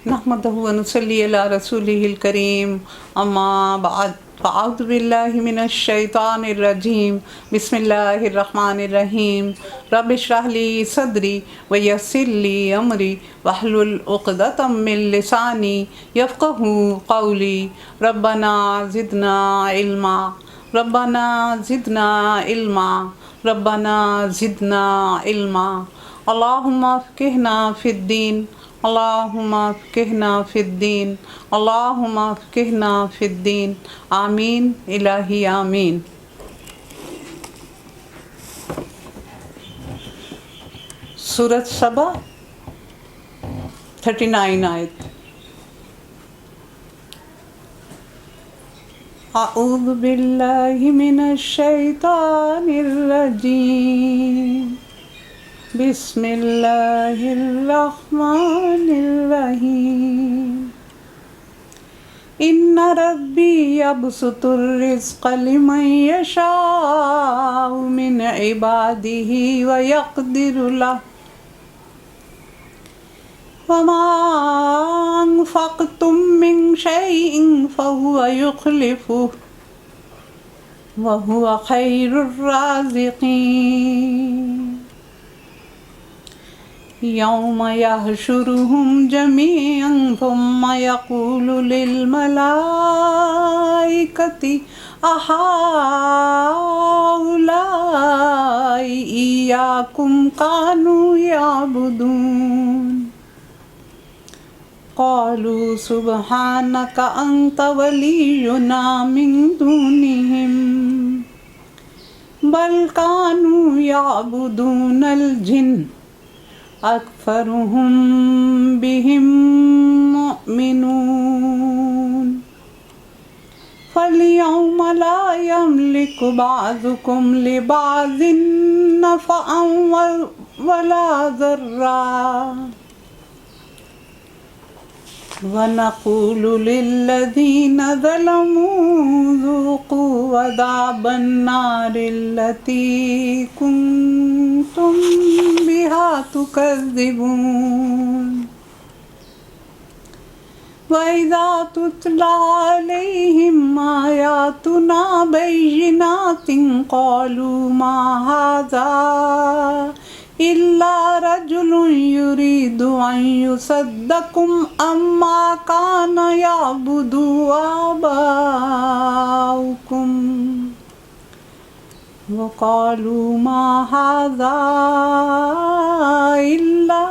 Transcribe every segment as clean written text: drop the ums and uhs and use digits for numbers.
نحمده ونصلي على رسوله الكريم اما بعد فاعوذ بالله من الشيطان الرجيم بسم الله الرحمن الرحيم رب اشرح لي صدري ويسر لي امري واحلل عقدة من لساني يفقهوا قولي ربنا زدنا علما ربنا زدنا علما ربنا زدنا علما اللهم فقهنا في الدين اللهم فقهنا في الدين اللهم فقهنا في الدين آمین الہی آمین۔ سورۃ سبا 39 آیت۔ اعوذ باللہ من الشیطان الرجیم بسم اللہ الرحمن الرحیم ان ربی یبسط الرزق لمن یشاء من عبادہ ویقدر لہ وما انفقتم من شیء فہو یخلفہ وہو خیر الرازقین یوم یحشرہم جمیعا ثم یقول للملائکۃ اہؤلاء ایاکم کانوا یعبدون قالوا سبحانک انت ولینا من دونہم بل کانوا یعبدون الجن اکثرهم بهم مؤمنون فاليوم لا يملك بعضكم لبعض نفعا ولا ضرا ونقول للذين ظلموا ذوقوا عذاب النار التي كنتم بها تكذبون وإذا تتلى عليهم آياتنا بينات قالوا ما هذا إلا رجل يريد أن يصدكم عما كان يعبد آباؤكم وقالوا ما هذا إلا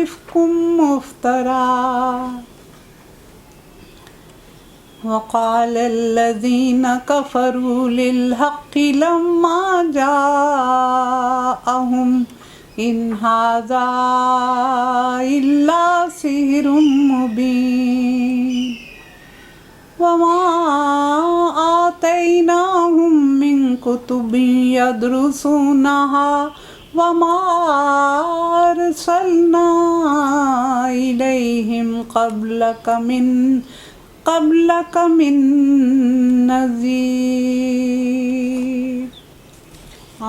إفك مفترى وقال الذين كفروا للحق لما جاءهم إن هذا إلا سحر مبين وما آتيناهم من كتب يدرسونها وما أرسلنا إليهم قبلك من نذیر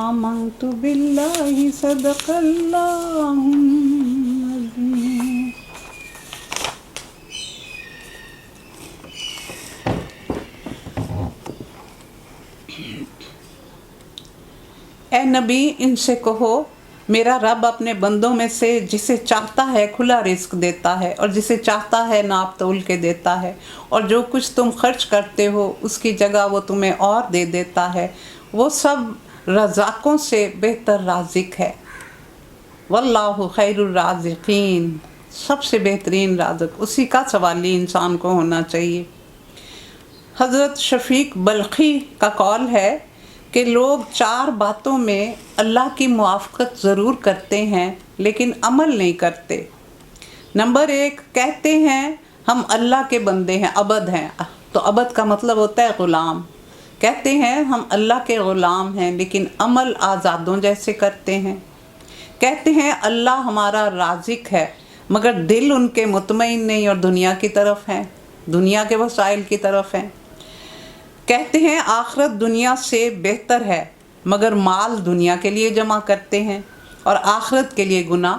آمنت باللہ صدق اللہ العظیم۔ اے نبی ان سے کہو میرا رب اپنے بندوں میں سے جسے چاہتا ہے کھلا رزق دیتا ہے اور جسے چاہتا ہے ناپ تول کے دیتا ہے، اور جو کچھ تم خرچ کرتے ہو اس کی جگہ وہ تمہیں اور دے دیتا ہے، وہ سب رزاقوں سے بہتر رازق ہے۔ واللہ خیر الرازقین، سب سے بہترین رازق اسی کا سوالی انسان کو ہونا چاہیے۔ حضرت شفیق بلخی کا قول ہے کہ لوگ 4 باتوں میں اللہ کی موافقت ضرور کرتے ہیں لیکن عمل نہیں کرتے۔ نمبر 1، کہتے ہیں ہم اللہ کے بندے ہیں، عبد ہیں، تو عبد کا مطلب ہوتا ہے غلام۔ کہتے ہیں ہم اللہ کے غلام ہیں لیکن عمل آزادوں جیسے کرتے ہیں۔ کہتے ہیں اللہ ہمارا رازق ہے مگر دل ان کے مطمئن نہیں اور دنیا کی طرف ہیں، دنیا کے وسائل کی طرف ہیں۔ کہتے ہیں آخرت دنیا سے بہتر ہے مگر مال دنیا کے لیے جمع کرتے ہیں اور آخرت کے لیے گناہ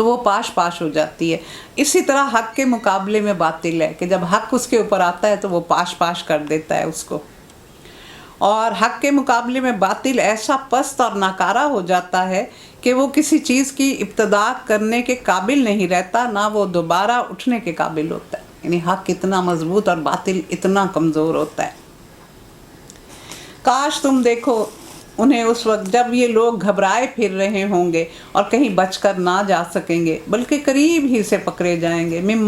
تو وہ پاش پاش ہو جاتی ہے۔ اسی طرح حق کے مقابلے میں باطل ہے کہ جب حق اس کے اوپر آتا ہے تو وہ پاش پاش کر دیتا ہے اس کو، اور حق کے مقابلے میں باطل ایسا پست اور ناکارہ ہو جاتا ہے کہ وہ کسی چیز کی ابتدا کرنے کے قابل نہیں رہتا، نہ وہ دوبارہ اٹھنے کے قابل ہوتا ہے۔ یعنی حق اتنا مضبوط اور باطل اتنا کمزور ہوتا ہے۔ کاش تم دیکھو انہیں اس وقت جب یہ لوگ گھبرائے پھر رہے ہوں گے اور کہیں بچ کر نہ جا سکیں گے، بلکہ قریب ہی سے پکڑے جائیں گے، من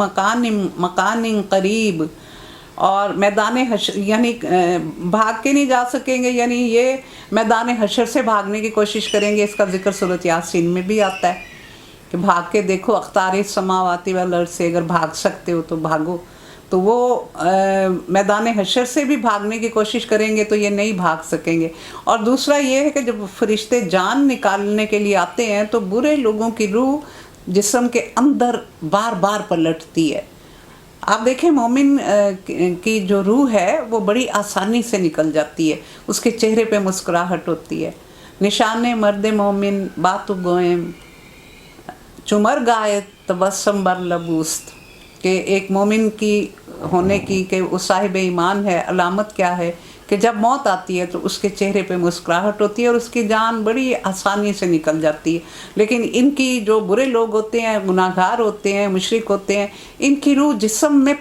مکان قریب، اور میدان حشر، یعنی بھاگ کے نہیں جا سکیں گے، یعنی یہ میدان حشر سے بھاگنے کی کوشش کریں گے۔ اس کا ذکر سورۃ یاسین میں بھی آتا ہے کہ بھاگ کے دیکھو، اقطار السماوات والارض سے اگر بھاگ سکتے ہو تو بھاگو۔ تو وہ میدان حشر سے بھی بھاگنے کی کوشش کریں گے تو یہ نہیں بھاگ سکیں گے۔ اور دوسرا یہ ہے کہ جب فرشتے جان نکالنے کے لیے آتے ہیں تو برے لوگوں کی روح جسم کے اندر بار بار پلٹتی ہے۔ آپ دیکھیں مومن کی جو روح ہے وہ بڑی آسانی سے نکل جاتی ہے، اس کے چہرے پہ مسکراہٹ ہوتی ہے۔ نشان مرد مومن بات گوئم چمر گائے تبسم بر لبوست، کہ ایک مومن کی ہونے کی کہ وہ صاحب ایمان ہے، علامت کیا ہے کہ جب موت آتی ہے تو اس کے چہرے پہ مسکراہٹ ہوتی ہے اور اس کی جان بڑی آسانی سے نکل جاتی ہے۔ لیکن ان کی جو برے لوگ ہوتے ہیں، گناہگار ہوتے ہیں، مشرک ہوتے ہیں، ان کی روح جسم میں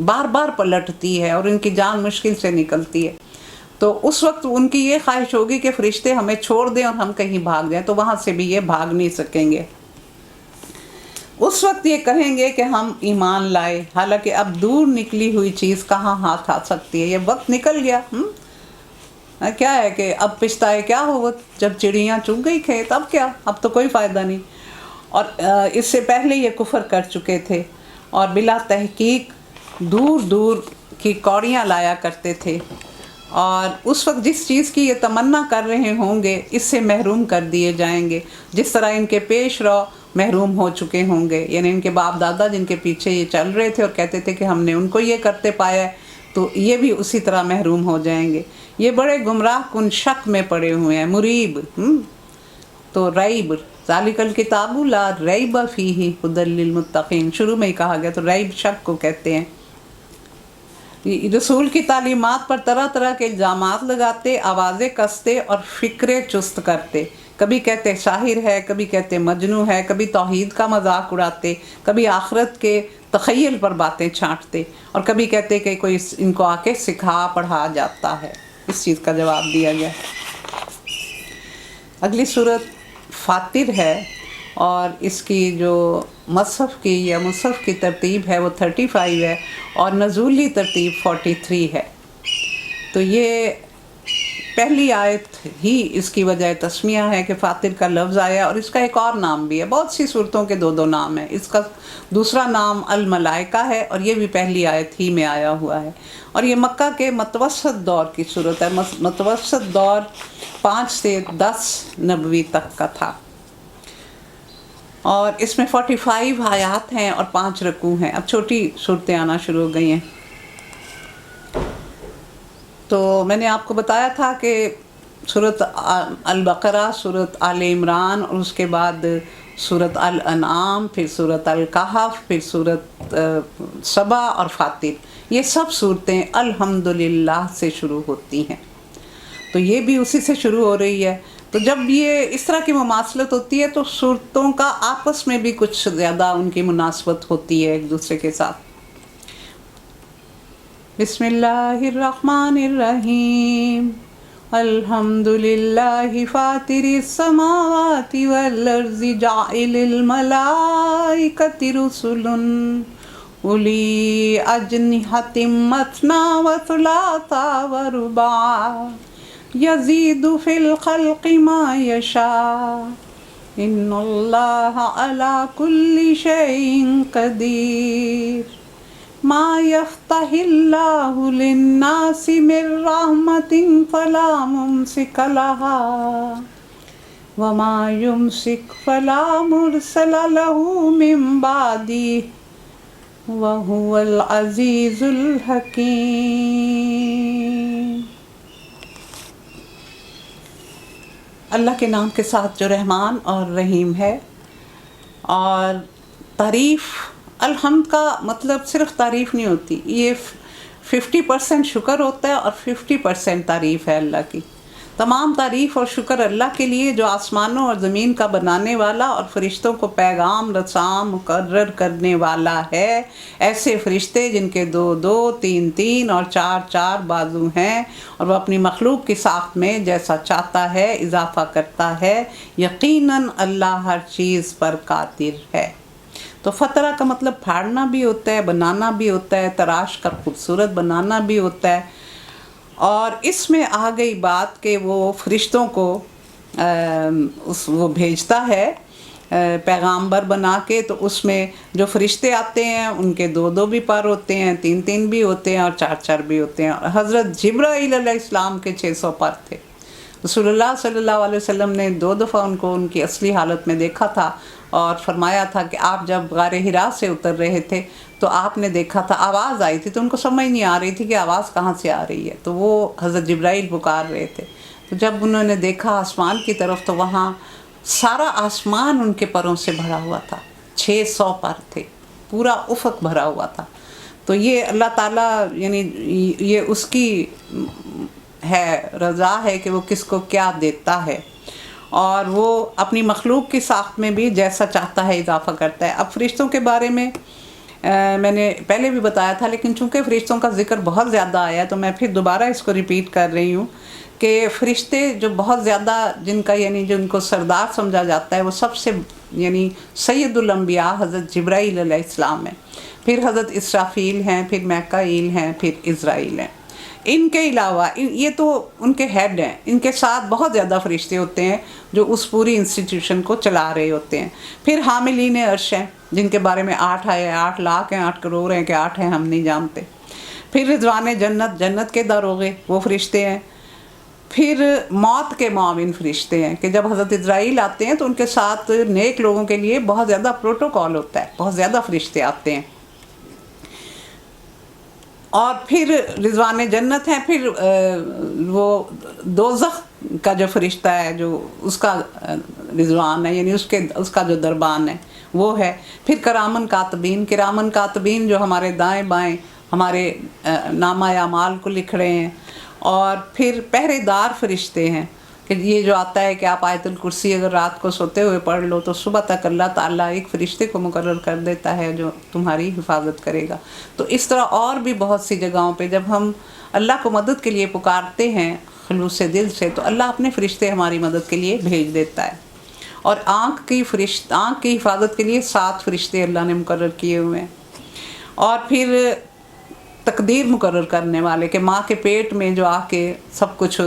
بار بار پلٹتی ہے اور ان کی جان مشکل سے نکلتی ہے۔ تو اس وقت ان کی یہ خواہش ہوگی کہ فرشتے ہمیں چھوڑ دیں اور ہم کہیں بھاگ جائیں، تو وہاں سے بھی یہ بھاگ نہیں سکیں گے۔ اس وقت یہ کہیں گے کہ ہم ایمان لائے، حالانکہ اب دور نکلی ہوئی چیز کہاں ہاتھ آ سکتی ہے، یہ وقت نکل گیا۔ کیا ہے کہ اب پچھتائے کیا ہوا، جب چڑیاں چگ گئی کھیت، اب کیا، اب تو کوئی فائدہ نہیں۔ اور اس سے پہلے یہ کفر کر چکے تھے اور بلا تحقیق دور دور کی کوڑیاں لایا کرتے تھے، اور اس وقت جس چیز کی یہ تمنا کر رہے ہوں گے اس سے محروم کر دیے جائیں گے، جس طرح ان کے پیش رو محروم ہو چکے ہوں گے۔ یعنی ان کے باپ دادا جن کے پیچھے یہ چل رہے تھے اور کہتے تھے کہ ہم نے ان کو یہ کرتے پایا ہے، تو یہ بھی اسی طرح محروم ہو جائیں گے۔ یہ بڑے گمراہ کن شک میں پڑے ہوئے ہیں، مریب۔ تو ریب ذالک الکتاب لا ریب فیہ ھدی للمتقین، شروع میں ہی کہا گیا، تو ریب شک کو کہتے ہیں۔ رسول کی تعلیمات پر طرح طرح کے الزامات لگاتے، آوازیں کستے اور فکرے چست کرتے، کبھی کہتے شاعر ہے، کبھی کہتے مجنوں ہے، کبھی توحید کا مذاق اڑاتے، کبھی آخرت کے تخیل پر باتیں چھانٹتے، اور کبھی کہتے کہ کوئی ان کو آ کے سکھا پڑھا جاتا ہے۔ اس چیز کا جواب دیا گیا۔ اگلی صورت فاطر ہے، اور اس کی جو مصحف کی یا مصحف کی ترتیب ہے وہ 35 ہے، اور نزولی ترتیب 43 ہے۔ تو یہ پہلی آیت ہی اس کی وجہ تسمیہ ہے کہ فاطر کا لفظ آیا، اور اس کا ایک اور نام بھی ہے۔ بہت سی صورتوں کے دو نام ہیں، اس کا دوسرا نام الملائکہ ہے، اور یہ بھی پہلی آیت ہی میں آیا ہوا ہے۔ اور یہ مکہ کے متوسط دور کی صورت ہے، متوسط دور 5 سے 10 نبوی تک کا تھا، اور اس میں 45 آیات ہیں اور 5 رکوع ہیں۔ اب چھوٹی صورتیں آنا شروع ہو گئی ہیں۔ تو میں نے آپ کو بتایا تھا کہ سورۃ البقرہ، سورۃ آل عمران، اور اس کے بعد سورۃ الانعام، پھر سورۃ الکہف، پھر سورۃ سبا اور فاطر، یہ سب صورتیں الحمدللہ سے شروع ہوتی ہیں۔ تو یہ بھی اسی سے شروع ہو رہی ہے۔ تو جب یہ اس طرح کی مماثلت ہوتی ہے تو صورتوں کا آپس میں بھی کچھ زیادہ ان کی مناسبت ہوتی ہے ایک دوسرے کے ساتھ۔ بسم اللہ الرحمن الرحیم، الحمد للہ فاطر السماوات والارض جاعل الملائکۃ رسلا اولی اجنحۃ مثنی وثلاث ورباع یزید فی الخلق ما یشاء ان اللہ علی کل شیء قدیر۔ ما یفتح اللہ للناس من رحمت فلا ممسک لها وما یمسک فلا مرسل له من بعدہ وهو العزیز الحکیم۔ اللہ کے نام کے ساتھ جو رحمان اور رحیم ہے۔ اور تعریف، الحمد کا مطلب صرف تعریف نہیں ہوتی، یہ 50% شکر ہوتا ہے اور 50% تعریف ہے اللہ کی۔ تمام تعریف اور شکر اللہ کے لیے جو آسمانوں اور زمین کا بنانے والا اور فرشتوں کو پیغام رساں مقرر کرنے والا ہے۔ ایسے فرشتے جن کے 2 3 اور 4 بازو ہیں، اور وہ اپنی مخلوق کی ساخت میں جیسا چاہتا ہے اضافہ کرتا ہے۔ یقیناً اللہ ہر چیز پر قادر ہے۔ تو فطرہ کا مطلب پھاڑنا بھی ہوتا ہے، بنانا بھی ہوتا ہے، تراش کر خوبصورت بنانا بھی ہوتا ہے۔ اور اس میں آ گئی بات کہ وہ فرشتوں کو وہ بھیجتا ہے پیغامبر بنا کے، تو اس میں جو فرشتے آتے ہیں ان کے 2 بھی پر ہوتے ہیں، 3 بھی ہوتے ہیں اور 4 بھی ہوتے ہیں۔ اور حضرت جبرائیل علیہ السلام کے 600 پر تھے۔ رسول اللہ صلی اللہ علیہ وسلم نے 2 دفعہ ان کو ان کی اصلی حالت میں دیکھا تھا، اور فرمایا تھا کہ آپ جب غار حرا سے اتر رہے تھے تو آپ نے دیکھا تھا، آواز آئی تھی تو ان کو سمجھ نہیں آ رہی تھی کہ آواز کہاں سے آ رہی ہے، تو وہ حضرت جبرائیل پکار رہے تھے۔ تو جب انہوں نے دیکھا آسمان کی طرف تو وہاں سارا آسمان ان کے پروں سے بھرا ہوا تھا، 600 پر تھے، پورا افق بھرا ہوا تھا۔ تو یہ اللہ تعالیٰ یعنی یہ اس کی ہے رضا ہے کہ وہ کس کو کیا دیتا ہے، اور وہ اپنی مخلوق کی ساخت میں بھی جیسا چاہتا ہے اضافہ کرتا ہے۔ اب فرشتوں کے بارے میں میں نے پہلے بھی بتایا تھا، لیکن چونکہ فرشتوں کا ذکر بہت زیادہ آیا تو میں پھر دوبارہ اس کو ریپیٹ کر رہی ہوں کہ فرشتے جو بہت زیادہ جن کا یعنی جن کو سردار سمجھا جاتا ہے وہ سب سے یعنی سید الانبیاء حضرت جبرائیل علیہ السلام ہیں، پھر حضرت اسرافیل ہیں، پھر میکائیل ہیں، پھر عزرائیل ہیں۔ ان کے علاوہ یہ تو ان کے ہیڈ ہیں، ان کے ساتھ بہت زیادہ فرشتے ہوتے ہیں جو اس پوری انسٹیٹیوشن کو چلا رہے ہوتے ہیں۔ پھر حاملین عرش ہیں جن کے بارے میں 8 ہے، 8 لاکھ ہیں، 8 کروڑ ہیں کہ 8 ہیں ہم نہیں جانتے۔ پھر رضوان جنت، جنت کے داروغے وہ فرشتے ہیں۔ پھر موت کے معاون فرشتے ہیں کہ جب حضرت اسرائیل آتے ہیں تو ان کے ساتھ نیک لوگوں کے لیے بہت زیادہ پروٹوکول ہوتا ہے، بہت زیادہ فرشتے آتے ہیں۔ اور پھر رضوان جنت ہیں، پھر وہ دوزخ کا جو فرشتہ ہے جو اس کا رضوان ہے یعنی اس کا جو دربان ہے وہ ہے۔ پھر کرامن کاتبین، کرامن کاتبین جو ہمارے دائیں بائیں ہمارے نامہ اعمال کو لکھ رہے ہیں۔ اور پھر پہرے دار فرشتے ہیں کہ یہ جو آتا ہے کہ آپ آیت الکرسی اگر رات کو سوتے ہوئے پڑھ لو تو صبح تک اللہ تعالیٰ ایک فرشتے کو مقرر کر دیتا ہے جو تمہاری حفاظت کرے گا۔ تو اس طرح اور بھی بہت سی جگہوں پہ جب ہم اللہ کو مدد کے لیے پکارتے ہیں خلوص دل سے تو اللہ اپنے فرشتے ہماری مدد کے لیے بھیج دیتا ہے۔ اور آنکھ کی حفاظت کے لیے 7 فرشتے اللہ نے مقرر کیے ہوئے ہیں۔ اور پھر تقدیر مقرر کرنے والے کہ ماں کے پیٹ میں جو آ کے سب کچھ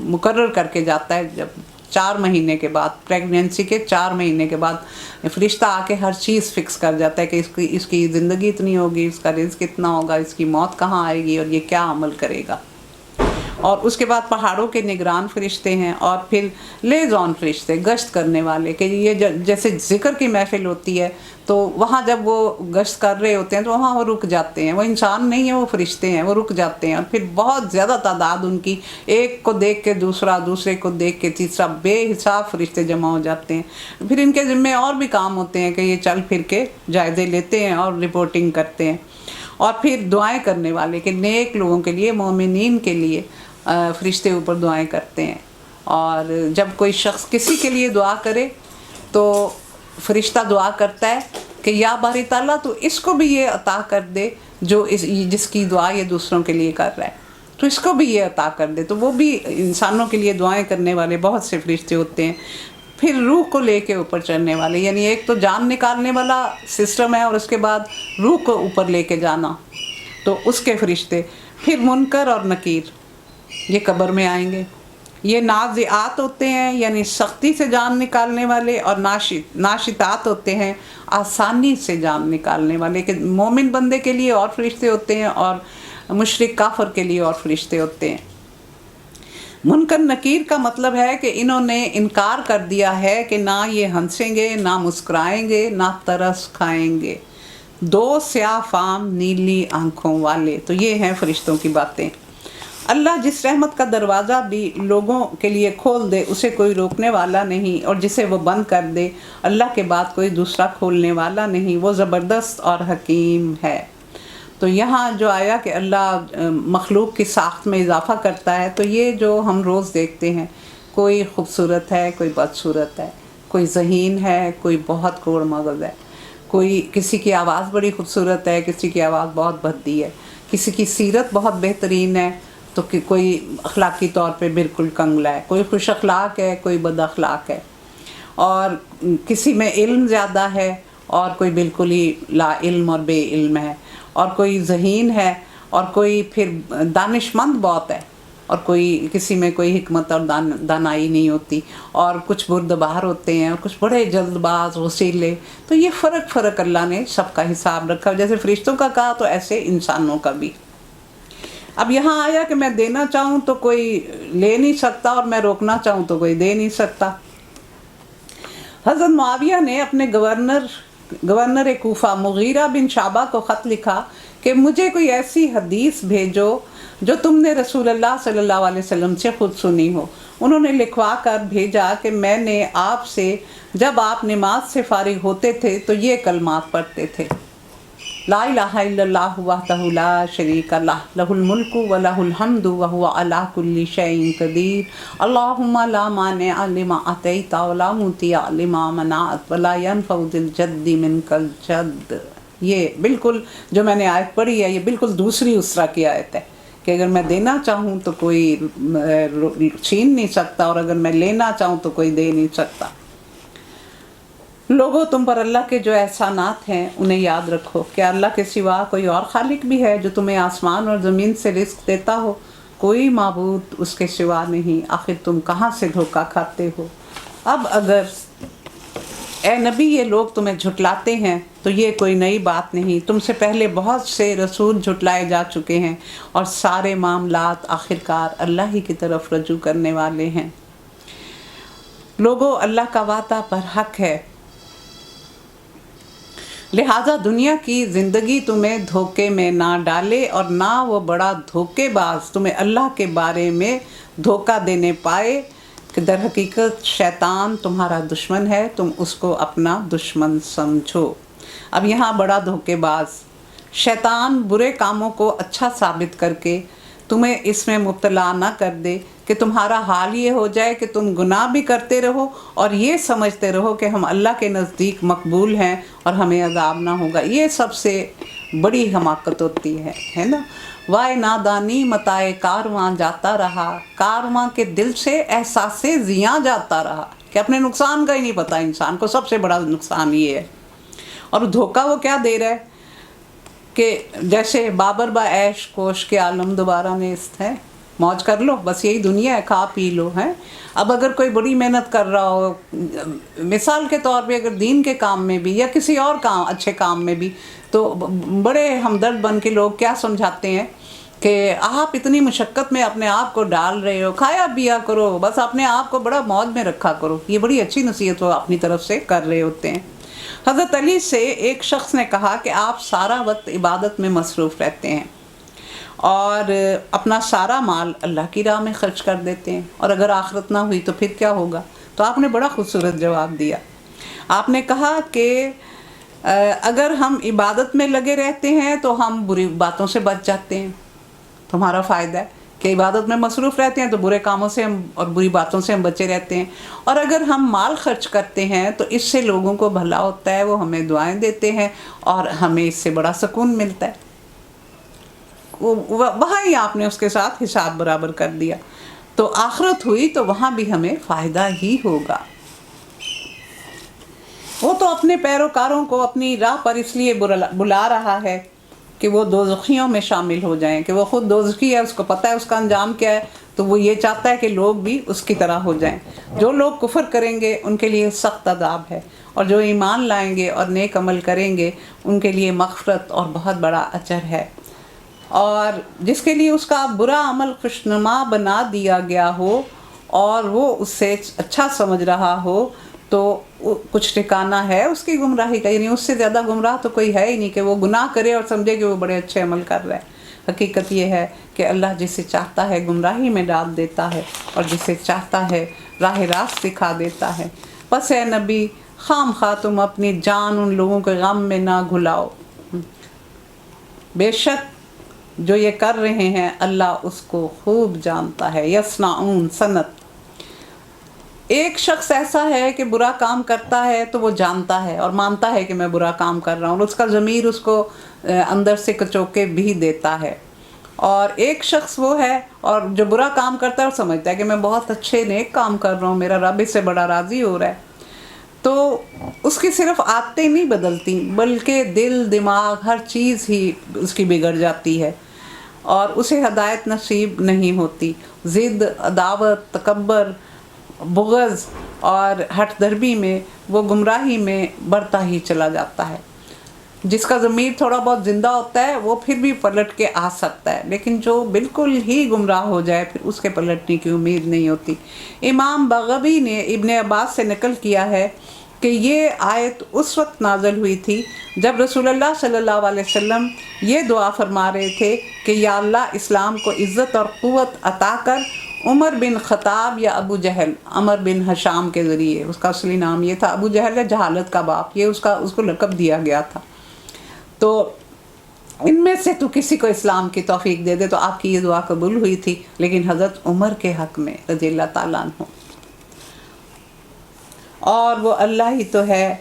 مقرر کر کے جاتا ہے، جب 4 مہینے کے بعد پریگنینسی کے 4 مہینے کے بعد فرشتہ آ کے ہر چیز فکس کر جاتا ہے کہ اس کی زندگی اتنی ہوگی، اس کا رزق کتنا ہوگا، اس کی موت کہاں آئے گی اور یہ کیا عمل کرے گا۔ اور اس کے بعد پہاڑوں کے نگران فرشتے ہیں، اور پھر لیزون فرشتے گشت کرنے والے کہ یہ جیسے ذکر کی محفل ہوتی ہے تو وہاں جب وہ گشت کر رہے ہوتے ہیں تو وہاں وہ رک جاتے ہیں، وہ انسان نہیں ہیں، وہ فرشتے ہیں، وہ رک جاتے ہیں۔ اور پھر بہت زیادہ تعداد ان کی، ایک کو دیکھ کے دوسرا، دوسرے کو دیکھ کے تیسرا، بے حساب فرشتے جمع ہو جاتے ہیں۔ پھر ان کے ذمے اور بھی کام ہوتے ہیں کہ یہ چل پھر کے جائزے لیتے ہیں اور رپورٹنگ کرتے ہیں۔ اور پھر دعائیں کرنے والے کہ نیک لوگوں کے لیے، مومنین کے لیے فرشتے اوپر دعائیں کرتے ہیں۔ اور جب کوئی شخص کسی کے لیے دعا کرے تو فرشتہ دعا کرتا ہے کہ یا باری تعالیٰ تو اس کو بھی یہ عطا کر دے جو جس کی دعا یہ دوسروں کے لیے کر رہا ہے، تو اس کو بھی یہ عطا کر دے۔ تو وہ بھی انسانوں کے لیے دعائیں کرنے والے بہت سے فرشتے ہوتے ہیں۔ پھر روح کو لے کے اوپر چڑھنے والے، یعنی ایک تو جان نکالنے والا سسٹم ہے اور اس کے بعد روح کو اوپر لے کے جانا، تو اس کے فرشتے۔ پھر منکر اور نکیر یہ قبر میں آئیں گے، یہ نازعات ہوتے ہیں یعنی سختی سے جان نکالنے والے، اور ناشطات ہوتے ہیں آسانی سے جان نکالنے والے کہ مومن بندے کے لیے اور فرشتے ہوتے ہیں اور مشرک کافر کے لیے اور فرشتے ہوتے ہیں۔ منکر نکیر کا مطلب ہے کہ انہوں نے انکار کر دیا ہے کہ نہ یہ ہنسیں گے، نہ مسکرائیں گے، نہ ترس کھائیں گے، 2 سیاہ فام نیلی آنکھوں والے۔ تو یہ ہیں فرشتوں کی باتیں۔ اللہ جس رحمت کا دروازہ بھی لوگوں کے لیے کھول دے اسے کوئی روکنے والا نہیں، اور جسے وہ بند کر دے اللہ کے بعد کوئی دوسرا کھولنے والا نہیں، وہ زبردست اور حکیم ہے۔ تو یہاں جو آیا کہ اللہ مخلوق کی ساخت میں اضافہ کرتا ہے، تو یہ جو ہم روز دیکھتے ہیں، کوئی خوبصورت ہے، کوئی بدصورت ہے، کوئی ذہین ہے، کوئی بہت کوڑ مغز ہے، کوئی کسی کی آواز بڑی خوبصورت ہے، کسی کی آواز بہت بھدی ہے، کسی کی سیرت بہت بہترین ہے تو کوئی اخلاقی طور پہ بالکل کنگلا ہے، کوئی خوش اخلاق ہے، کوئی بد اخلاق ہے، اور کسی میں علم زیادہ ہے اور کوئی بالکل ہی لا علم اور بے علم ہے، اور کوئی ذہین ہے اور کوئی پھر دانش مند بہت ہے، اور کوئی کسی میں کوئی حکمت اور دانائی نہیں ہوتی، اور کچھ بردبار ہوتے ہیں اور کچھ بڑے جلد باز وسیلے۔ تو یہ فرق اللہ نے سب کا حساب رکھا، جیسے فرشتوں کا کہا تو ایسے انسانوں کا بھی۔ اب یہاں آیا کہ میں دینا چاہوں تو کوئی لے نہیں سکتا، اور میں روکنا چاہوں تو کوئی دے نہیں سکتا۔ حضرت معاویہ نے اپنے گورنر کوفہ مغیرہ بن شعبہ کو خط لکھا کہ مجھے کوئی ایسی حدیث بھیجو جو تم نے رسول اللہ صلی اللہ علیہ وسلم سے خود سنی ہو۔ انہوں نے لکھوا کر بھیجا کہ میں نے آپ سے جب آپ نماز سے فارغ ہوتے تھے تو یہ کلمات پڑھتے تھے: لا الہ الا اللہ وحدہ لا شریک لہ لہ الملک و لہ الحمد وہو علی کل شیء قدیر اللہم لا مانع لما اعطیت ولا معطی لما منعت ولا ینفع ذا الجد منک الجد۔ یہ بالکل جو میں نے آیت پڑھی ہے، یہ بالکل دوسری اسرا کی آیت ہے کہ اگر میں دینا چاہوں تو کوئی چھین نہیں سکتا، اور اگر میں لینا چاہوں تو کوئی دے نہیں سکتا۔ لوگوں، تم پر اللہ کے جو احسانات ہیں انہیں یاد رکھو۔ کیا اللہ کے سوا کوئی اور خالق بھی ہے جو تمہیں آسمان اور زمین سے رزق دیتا ہو؟ کوئی معبود اس کے سوا نہیں، آخر تم کہاں سے دھوکہ کھاتے ہو؟ اب اگر اے نبی یہ لوگ تمہیں جھٹلاتے ہیں تو یہ کوئی نئی بات نہیں، تم سے پہلے بہت سے رسول جھٹلائے جا چکے ہیں، اور سارے معاملات آخرکار اللہ ہی کی طرف رجوع کرنے والے ہیں۔ لوگوں، اللہ کا وعدہ پر حق ہے، لہٰذا دنیا کی زندگی تمہیں دھوکے میں نہ ڈالے، اور نہ وہ بڑا دھوکے باز تمہیں اللہ کے بارے میں دھوکہ دینے پائے کہ در حقیقت شیطان تمہارا دشمن ہے، تم اس کو اپنا دشمن سمجھو۔ اب یہاں بڑا دھوکے باز شیطان برے کاموں کو اچھا ثابت کر کے تمہیں اس میں مبتلا نہ کر دے کہ تمہارا حال یہ ہو جائے کہ تم گناہ بھی کرتے رہو اور یہ سمجھتے رہو کہ ہم اللہ کے نزدیک مقبول ہیں اور ہمیں عذاب نہ ہوگا۔ یہ سب سے بڑی حماقت ہوتی ہے نا۔ وائے نادانی متائے کارواں جاتا رہا، کارواں کے دل سے احساس زیاں جاتا رہا، کہ اپنے نقصان کا ہی نہیں پتہ انسان کو، سب سے بڑا نقصان یہ ہے۔ اور دھوکہ وہ کیا دے رہا ہے کہ جیسے بابر با عیش کوش کے عالم دوبارہ نیست ہے، موج کر لو، بس یہی دنیا ہے، کھا پی لو ہے۔ اب اگر کوئی بڑی محنت کر رہا ہو، مثال کے طور پہ اگر دین کے کام میں بھی یا کسی اور کام اچھے کام میں بھی، تو بڑے ہمدرد بن کے لوگ کیا سمجھاتے ہیں کہ آپ اتنی مشقت میں اپنے آپ کو ڈال رہے ہو، کھایا پیا کرو، بس اپنے آپ کو بڑا موج میں رکھا کرو۔ یہ بڑی اچھی نصیحت وہ اپنی طرف سے کر رہے ہوتے ہیں۔ حضرت علی سے ایک شخص نے کہا کہ آپ سارا وقت عبادت میں مصروف رہتے ہیں اور اپنا سارا مال اللہ کی راہ میں خرچ کر دیتے ہیں، اور اگر آخرت نہ ہوئی تو پھر کیا ہوگا؟ تو آپ نے بڑا خوبصورت جواب دیا۔ آپ نے کہا کہ اگر ہم عبادت میں لگے رہتے ہیں تو ہم بری باتوں سے بچ جاتے ہیں، تمہارا فائدہ ہے کہ عبادت میں مصروف رہتے ہیں تو برے کاموں سے ہم اور بری باتوں سے ہم بچے رہتے ہیں، اور اگر ہم مال خرچ کرتے ہیں تو اس سے لوگوں کو بھلا ہوتا ہے، وہ ہمیں دعائیں دیتے ہیں اور ہمیں اس سے بڑا سکون ملتا ہے۔ وہاں ہی آپ نے اس کے ساتھ حساب برابر کر دیا، تو آخرت ہوئی تو وہاں بھی ہمیں فائدہ ہی ہوگا۔ وہ تو اپنے پیروکاروں کو اپنی راہ پر اس لیے بلا رہا ہے کہ وہ دوزخیوں میں شامل ہو جائیں، کہ وہ خود دوزخی ہے، اس کو پتہ ہے اس کا انجام کیا ہے، تو وہ یہ چاہتا ہے کہ لوگ بھی اس کی طرح ہو جائیں۔ جو لوگ کفر کریں گے ان کے لیے سخت عذاب ہے، اور جو ایمان لائیں گے اور نیک عمل کریں گے ان کے لیے مغفرت اور بہت بڑا اجر ہے۔ اور جس کے لیے اس کا برا عمل خوشنما بنا دیا گیا ہو اور وہ اس سے اچھا سمجھ رہا ہو تو کچھ ٹھکانہ ہے اس کی گمراہی کا، یعنی اس سے زیادہ گمراہ تو کوئی ہے ہی نہیں کہ وہ گناہ کرے اور سمجھے کہ وہ بڑے اچھے عمل کر رہا ہے۔ حقیقت یہ ہے کہ اللہ جسے چاہتا ہے گمراہی میں ڈال دیتا ہے اور جسے چاہتا ہے راہ راست دکھا دیتا ہے۔ بس اے نبی خام خواہ تم اپنی جان ان لوگوں کے غم میں نہ گھلاؤ، بے شک جو یہ کر رہے ہیں اللہ اس کو خوب جانتا ہے۔ یصنعون صنعت، ایک شخص ایسا ہے کہ برا کام کرتا ہے تو وہ جانتا ہے اور مانتا ہے کہ میں برا کام کر رہا ہوں، اور اس کا ضمیر اس کو اندر سے کچوکے بھی دیتا ہے۔ اور ایک شخص وہ ہے اور جو برا کام کرتا ہے اور سمجھتا ہے کہ میں بہت اچھے نیک کام کر رہا ہوں، میرا رب اس سے بڑا راضی ہو رہا ہے۔ تو اس کی صرف عادتیں نہیں بدلتی بلکہ دل دماغ ہر چیز ہی اس کی بگڑ جاتی ہے اور اسے ہدایت نصیب نہیں ہوتی۔ ضد، عداوت، تکبر، بغض اور ہٹ دربی میں وہ گمراہی میں بڑھتا ہی چلا جاتا ہے۔ جس کا ضمیر تھوڑا بہت زندہ ہوتا ہے وہ پھر بھی پلٹ کے آ سکتا ہے، لیکن جو بالکل ہی گمراہ ہو جائے پھر اس کے پلٹنے کی امید نہیں ہوتی۔ امام بغوی نے ابن عباس سے نقل کیا ہے کہ یہ آیت اس وقت نازل ہوئی تھی جب رسول اللہ صلی اللہ علیہ وسلم یہ دعا فرما رہے تھے کہ یا اللہ اسلام کو عزت اور قوت عطا کر عمر بن خطاب یا ابو جہل، عمر بن حشام کے ذریعے، اس کا اصلی نام یہ تھا، ابو جہل ہے جہالت کا باپ، یہ اس کو لقب دیا گیا تھا۔ تو ان میں سے تو کسی کو اسلام کی توفیق دے دے، تو آپ کی یہ دعا قبول ہوئی تھی، لیکن حضرت عمر کے حق میں رضی اللہ تعالیٰ عنہ، اور وہ اللہ ہی تو ہے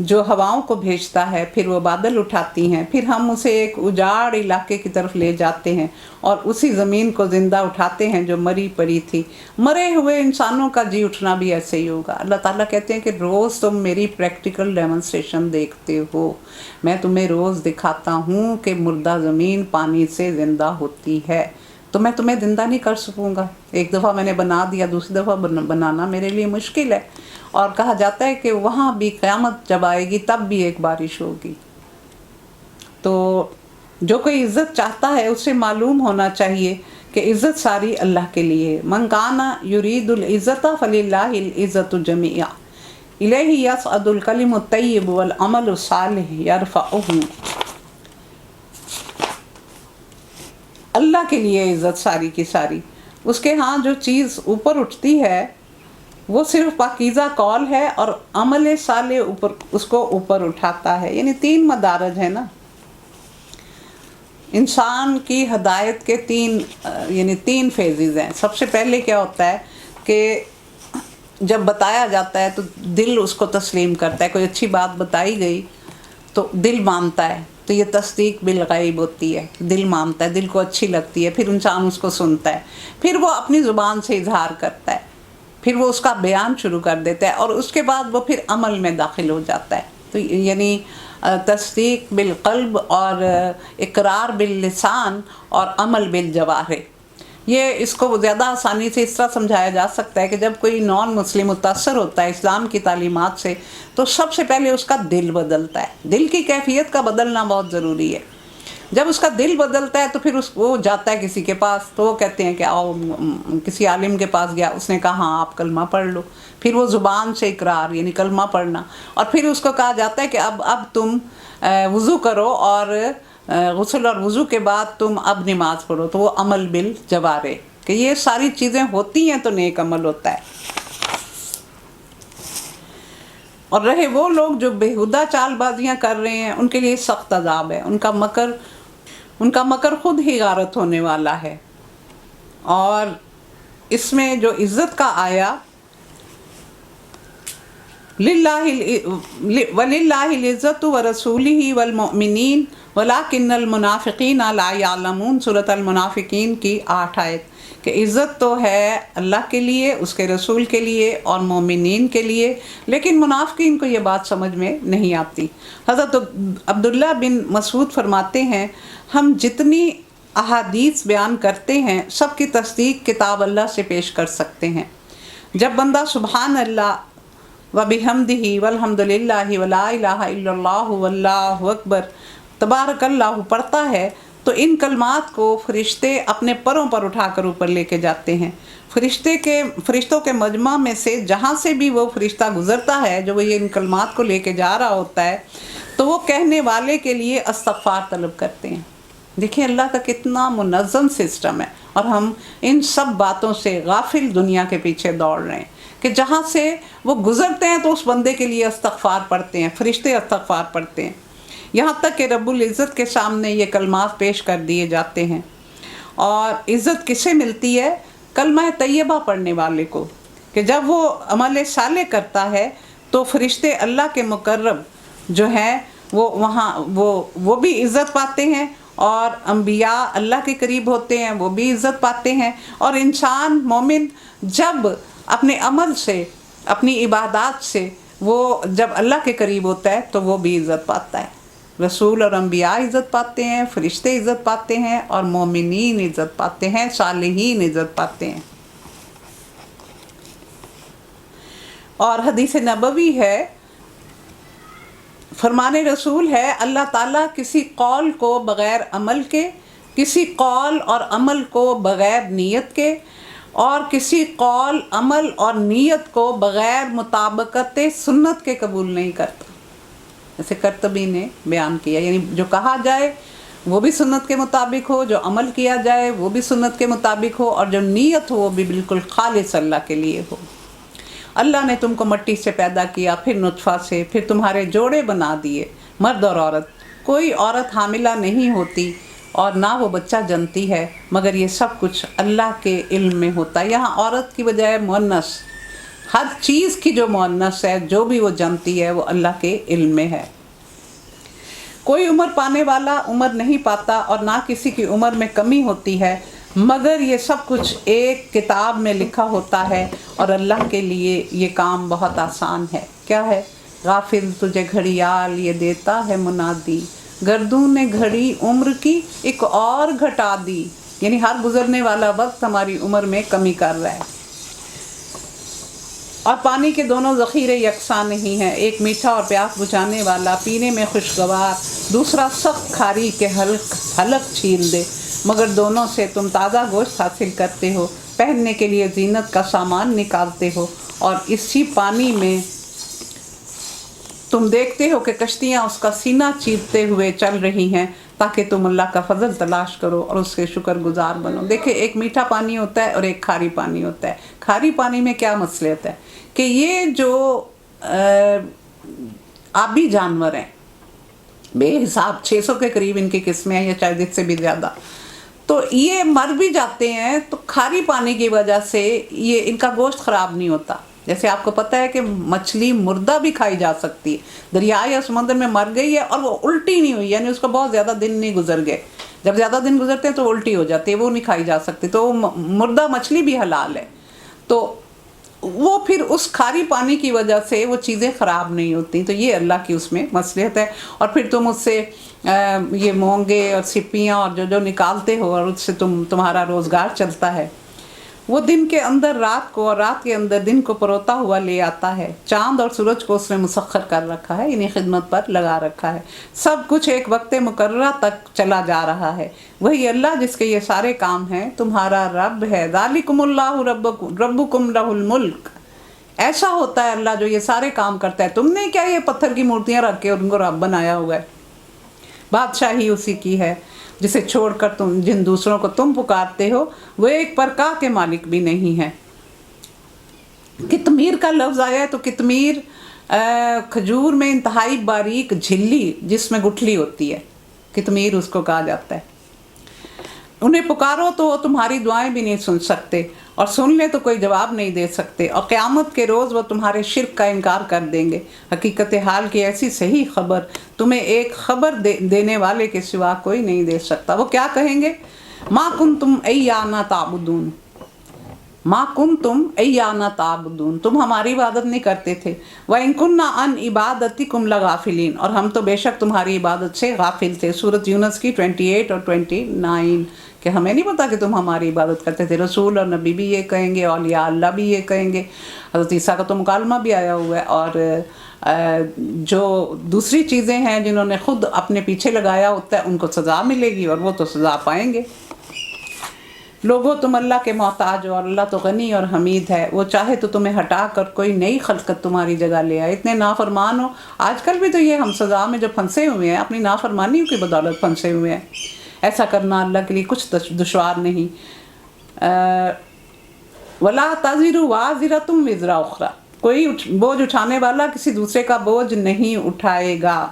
جو ہواؤں کو بھیجتا ہے، پھر وہ بادل اٹھاتی ہیں، پھر ہم اسے ایک اجاڑ علاقے کی طرف لے جاتے ہیں اور اسی زمین کو زندہ اٹھاتے ہیں جو مری پڑی تھی۔ مرے ہوئے انسانوں کا جی اٹھنا بھی ایسے ہی ہوگا۔ اللہ تعالیٰ کہتے ہیں کہ روز تم میری پریکٹیکل ڈیمونسٹریشن دیکھتے ہو، میں تمہیں روز دکھاتا ہوں کہ مردہ زمین پانی سے زندہ ہوتی ہے، تو میں تمہیں زندہ نہیں کر سکوں گا۔ ایک دفعہ میں نے بنا دیا، دوسری دفعہ بنانا میرے لیے مشکل ہے۔ اور کہا جاتا ہے کہ وہاں بھی قیامت جب آئے گی تب بھی ایک بارش ہوگی۔ تو جو کوئی عزت چاہتا ہے اسے معلوم ہونا چاہیے کہ عزت ساری اللہ کے لیے۔ من کان یرید العزت فللہ العزت جمیعا الیہ یصعد الکلم الطیب والعمل الصالح یرفعہ، اللہ کے لیے عزت ساری کی ساری، اس کے ہاں جو چیز اوپر اٹھتی ہے وہ صرف پاکیزہ قول ہے اور عمل صالح اس کو اوپر اٹھاتا ہے۔ یعنی تین مدارج ہیں نا، انسان کی ہدایت کے تین فیزز ہیں۔ سب سے پہلے کیا ہوتا ہے کہ جب بتایا جاتا ہے تو دل اس کو تسلیم کرتا ہے، کوئی اچھی بات بتائی گئی تو دل مانتا ہے، تو یہ تصدیق بالغیب ہوتی ہے، دل مانتا ہے، دل کو اچھی لگتی ہے، پھر انسان اس کو سنتا ہے، پھر وہ اپنی زبان سے اظہار کرتا ہے، پھر وہ اس کا بیان شروع کر دیتا ہے، اور اس کے بعد وہ پھر عمل میں داخل ہو جاتا ہے۔ تو یعنی تصدیق بالقلب اور اقرار باللسان اور عمل بالجوارح، یہ اس کو زیادہ آسانی سے اس طرح سمجھایا جا سکتا ہے کہ جب کوئی نان مسلم متاثر ہوتا ہے اسلام کی تعلیمات سے تو سب سے پہلے اس کا دل بدلتا ہے۔ دل کی کیفیت کا بدلنا بہت ضروری ہے۔ جب اس کا دل بدلتا ہے تو پھر وہ جاتا ہے کسی کے پاس، تو وہ کہتے ہیں کہ آؤ، کسی عالم کے پاس گیا، اس نے کہا ہاں آپ کلمہ پڑھ لو، پھر وہ زبان سے اقرار یعنی کلمہ پڑھنا، اور پھر اس کو کہا جاتا ہے کہ اب تم وضو کرو اور غسل اور وضو کے بعد تم اب نماز پڑھو، تو وہ عمل بالجوارح، کہ یہ ساری چیزیں ہوتی ہیں تو نیک عمل ہوتا ہے۔ اور رہے وہ لوگ جو بےہودہ چال بازیاں کر رہے ہیں، ان کے لیے سخت عذاب ہے، ان کا مکر خود ہی غارت ہونے والا ہے۔ اور اس میں جو عزت کا آیا وَلِلَّهِ الْعِزَّةُ وَرَسُولِهِ وَالْمُؤْمِنِينَ وَلَكِنَّ الْمُنَافِقِينَ لَا يَعْلَمُونَ، سورۃ المنافقین کی 8 آیت، کہ عزت تو ہے اللہ کے لیے، اس کے رسول کے لیے اور مومنین کے لیے، لیکن منافقین کو یہ بات سمجھ میں نہیں آتی۔ حضرت عبداللہ بن مسعود فرماتے ہیں ہم جتنی احادیث بیان کرتے ہیں سب کی تصدیق کتاب اللہ سے پیش کر سکتے ہیں۔ جب بندہ سبحان اللہ وبحمدہ والحمد للہ ولا الہ الا اللہ واللہ اکبر تبارک اللہ پڑھتا ہے تو ان کلمات کو فرشتے اپنے پروں پر اٹھا کر اوپر لے کے جاتے ہیں۔ فرشتوں کے مجمع میں سے جہاں سے بھی وہ فرشتہ گزرتا ہے جو وہ ان کلمات کو لے کے جا رہا ہوتا ہے، تو وہ کہنے والے کے لیے استغفار طلب کرتے ہیں، دیکھیں اللہ کا کتنا منظم سسٹم ہے، اور ہم ان سب باتوں سے غافل دنیا کے پیچھے دوڑ رہے ہیں کہ جہاں سے وہ گزرتے ہیں تو اس بندے کے لیے استغفار پڑھتے ہیں، فرشتے استغفار پڑھتے ہیں، یہاں تک کہ رب العزت کے سامنے یہ کلمات پیش کر دیے جاتے ہیں۔ اور عزت کسے ملتی ہے؟ کلمہ طیبہ پڑھنے والے کو، کہ جب وہ عمل صالح کرتا ہے تو فرشتے اللہ کے مقرب جو ہیں وہ وہاں وہ بھی عزت پاتے ہیں، اور انبیاء اللہ کے قریب ہوتے ہیں وہ بھی عزت پاتے ہیں، اور انسان مومن جب اپنے عمل سے، اپنی عبادات سے وہ جب اللہ کے قریب ہوتا ہے تو وہ بھی عزت پاتا ہے۔ رسول اور انبیاء عزت پاتے ہیں، فرشتے عزت پاتے ہیں، اور مومنین عزت پاتے ہیں، صالحین عزت پاتے ہیں۔ اور حدیث نبوی ہے، فرمان رسول ہے، اللہ تعالیٰ کسی قول کو بغیر عمل کے، کسی قول اور عمل کو بغیر نیت کے، اور کسی قول، عمل اور نیت کو بغیر مطابقت سنت کے قبول نہیں کرتا۔ جیسے قرطبی نے بیان کیا، یعنی جو کہا جائے وہ بھی سنت کے مطابق ہو، جو عمل کیا جائے وہ بھی سنت کے مطابق ہو، اور جو نیت ہو وہ بھی بالکل خالص اللہ کے لیے ہو۔ اللہ نے تم کو مٹی سے پیدا کیا، پھر نطفہ سے، پھر تمہارے جوڑے بنا دیے، مرد اور عورت۔ کوئی عورت حاملہ نہیں ہوتی اور نہ وہ بچہ جنتی ہے، مگر یہ سب کچھ اللہ کے علم میں ہوتا ہے۔ یہاں عورت کی بجائے مؤنث، ہر چیز کی جو مؤنث ہے، جو بھی وہ جنتی ہے، وہ اللہ کے علم میں ہے۔ کوئی عمر پانے والا عمر نہیں پاتا، اور نہ کسی کی عمر میں کمی ہوتی ہے، مگر یہ سب کچھ ایک کتاب میں لکھا ہوتا ہے، اور اللہ کے لیے یہ کام بہت آسان ہے۔ کیا ہے؟ غافل تجھے گھڑیال یہ دیتا ہے منادی، گردون نے گھڑی عمر کی ایک اور گھٹا دی، یعنی ہر گزرنے والا وقت ہماری عمر میں کمی کر رہا ہے۔ اور پانی کے دونوں ذخیرے یکساں نہیں ہیں، ایک میٹھا اور پیاس بجھانے والا، پینے میں خوشگوار، دوسرا سخت کھاری کے حلق چھیل دے، مگر دونوں سے تم تازہ گوشت حاصل کرتے ہو، پہننے کے لیے زینت کا سامان نکالتے ہو، اور اسی پانی میں تم دیکھتے ہو کہ کشتیاں اس کا سینہ چیرتے ہوئے چل رہی ہیں، تاکہ تم اللہ کا فضل تلاش کرو اور اس کے شکر گزار بنو۔ دیکھیں، ایک میٹھا پانی ہوتا ہے اور ایک کھاری پانی ہوتا ہے۔ کھاری پانی میں کیا مصلحت ہے کہ یہ جو آبی جانور ہیں، بے حساب 600 کے قریب ان کی قسمیں ہیں، یا شاید اس سے بھی زیادہ، تو یہ مر بھی جاتے ہیں، تو کھاری پانی کی وجہ سے یہ ان کا گوشت خراب نہیں ہوتا۔ جیسے آپ کو پتہ ہے کہ مچھلی مردہ بھی کھائی جا سکتی ہے، دریا یا سمندر میں مر گئی ہے اور وہ الٹی نہیں ہوئی، یعنی اس کو بہت زیادہ دن نہیں گزر گئے، جب زیادہ دن گزرتے ہیں تو الٹی ہو جاتی ہے، وہ نہیں کھائی جا سکتی، تو وہ مردہ مچھلی بھی حلال ہے۔ تو وہ پھر اس کھاری پانی کی وجہ سے وہ چیزیں خراب نہیں ہوتی، تو یہ اللہ کی اس میں مصلحت ہے۔ اور پھر تم اس سے یہ مونگے اور سپیاں اور جو نکالتے ہو، اور اس سے تمہارا روزگار چلتا ہے۔ وہ دن کے اندر رات کو اور رات کے اندر دن کو پروتا ہوا لے آتا ہے، چاند اور سورج کو اس نے مسخر کر رکھا ہے، یعنی خدمت پر لگا رکھا ہے، سب کچھ ایک وقت مقررہ تک چلا جا رہا ہے۔ وہی اللہ جس کے یہ سارے کام ہیں تمہارا رب ہے۔ ذالکم اللہ ربکم لہ الملک، ایسا ہوتا ہے اللہ جو یہ سارے کام کرتا ہے۔ تم نے کیا یہ پتھر کی مورتیاں رکھ کے ان کو رب بنایا ہوا ہے؟ بادشاہی اسی کی ہے، جسے چھوڑ کر تم جن دوسروں کو تم پکارتے ہو وہ ایک پرکاہ کے مالک بھی نہیں ہے۔ قطمیر کا لفظ آیا ہے، تو قطمیر کھجور میں انتہائی باریک جھلی جس میں گٹھلی ہوتی ہے، قطمیر اس کو کہا جاتا ہے۔ انہیں پکارو تو وہ تمہاری دعائیں بھی نہیں سن سکتے، اور سن لے تو کوئی جواب نہیں دے سکتے، اور قیامت کے روز وہ تمہارے شرک کا انکار کر دیں گے۔ حقیقت حال کی ایسی صحیح خبر تمہیں ایک خبر دینے والے کے سوا کوئی نہیں دے سکتا۔ وہ کیا کہیں گے؟ ما کنتم ایانا تعبدون، ما کنتم ایانا تعبدون، تم ہماری عبادت نہیں کرتے تھے۔ وَإِن كُنَّا عَنْ عِبَادَتِكُمْ لَغَافِلِينَ، اور ہم تو بے شک تمہاری عبادت سے غافل تھے۔ سورۃ یونس کی 28 اور 29، کہ ہمیں نہیں پتا کہ تم ہماری عبادت کرتے تھے۔ رسول اور نبی بھی یہ کہیں گے، اولیاء اللہ بھی یہ کہیں گے، حضرت عیسیٰ کا تو مکالمہ بھی آیا ہوا ہے، اور جو دوسری چیزیں ہیں جنہوں نے خود اپنے پیچھے لگایا ہوتا ہے ان کو سزا ملے گی، اور وہ تو سزا پائیں گے۔ لوگوں تم اللہ کے محتاج ہو، اور اللہ تو غنی اور حمید ہے، وہ چاہے تو تمہیں ہٹا کر کوئی نئی خلقت تمہاری جگہ لے آئے۔ اتنے نافرمان ہو، آج کل بھی تو یہ ہم سزا میں جو پھنسے ہوئے ہیں اپنی نافرمانیوں کی بدولت پھنسے ہوئے ہیں۔ ایسا کرنا اللہ کے لیے کچھ دشوار نہیں. وَلَا تَزِرُ وَازِرَةٌ وِزْرَ أُخْرَى، کوئی بوجھ اٹھانے والا کسی دوسرے کا بوجھ نہیں اٹھائے گا.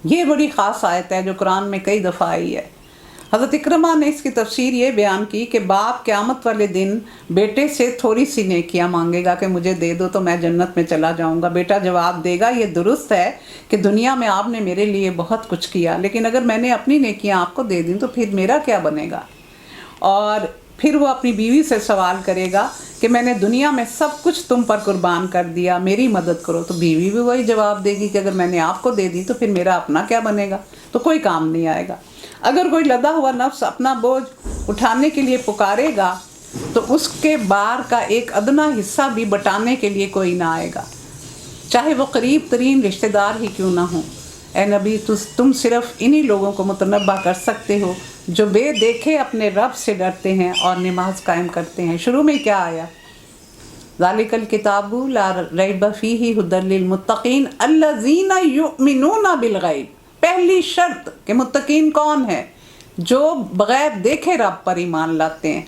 یہ بڑی خاص آیت ہے جو قرآن میں کئی دفعہ آئی ہے. حضرت اکرمہ نے اس کی تفسیر یہ بیان کی کہ باپ قیامت والے دن بیٹے سے تھوڑی سی نیکیاں مانگے گا کہ مجھے دے دو تو میں جنت میں چلا جاؤں گا. بیٹا جواب دے گا یہ درست ہے کہ دنیا میں آپ نے میرے لیے بہت کچھ کیا، لیکن اگر میں نے اپنی نیکیاں آپ کو دے دیں تو پھر میرا کیا بنے گا. اور پھر وہ اپنی بیوی سے سوال کرے گا کہ میں نے دنیا میں سب کچھ تم پر قربان کر دیا، میری مدد کرو. تو بیوی بھی وہی جواب دے گی کہ اگر میں نے آپ کو دے دی تو پھر میرا اپنا کیا بنے گا، تو کوئی کام نہیں آئے گا. اگر کوئی لدا ہوا نفس اپنا بوجھ اٹھانے کے لیے پکارے گا تو اس کے بار کا ایک ادنا حصہ بھی بٹانے کے لیے کوئی نہ آئے گا، چاہے وہ قریب ترین رشتہ دار ہی کیوں نہ ہوں. اے نبی تم صرف انہی لوگوں کو متنبہ کر سکتے ہو جو بے دیکھے اپنے رب سے ڈرتے ہیں اور نماز قائم کرتے ہیں. شروع میں کیا آیا؟ ذالک الکتاب لا ریب فیہ ھدی للمتقین الذین یؤمنون بالغیب. پہلی شرط کہ متقین کون ہے؟ جو بغیر دیکھے رب پر ایمان لاتے ہیں.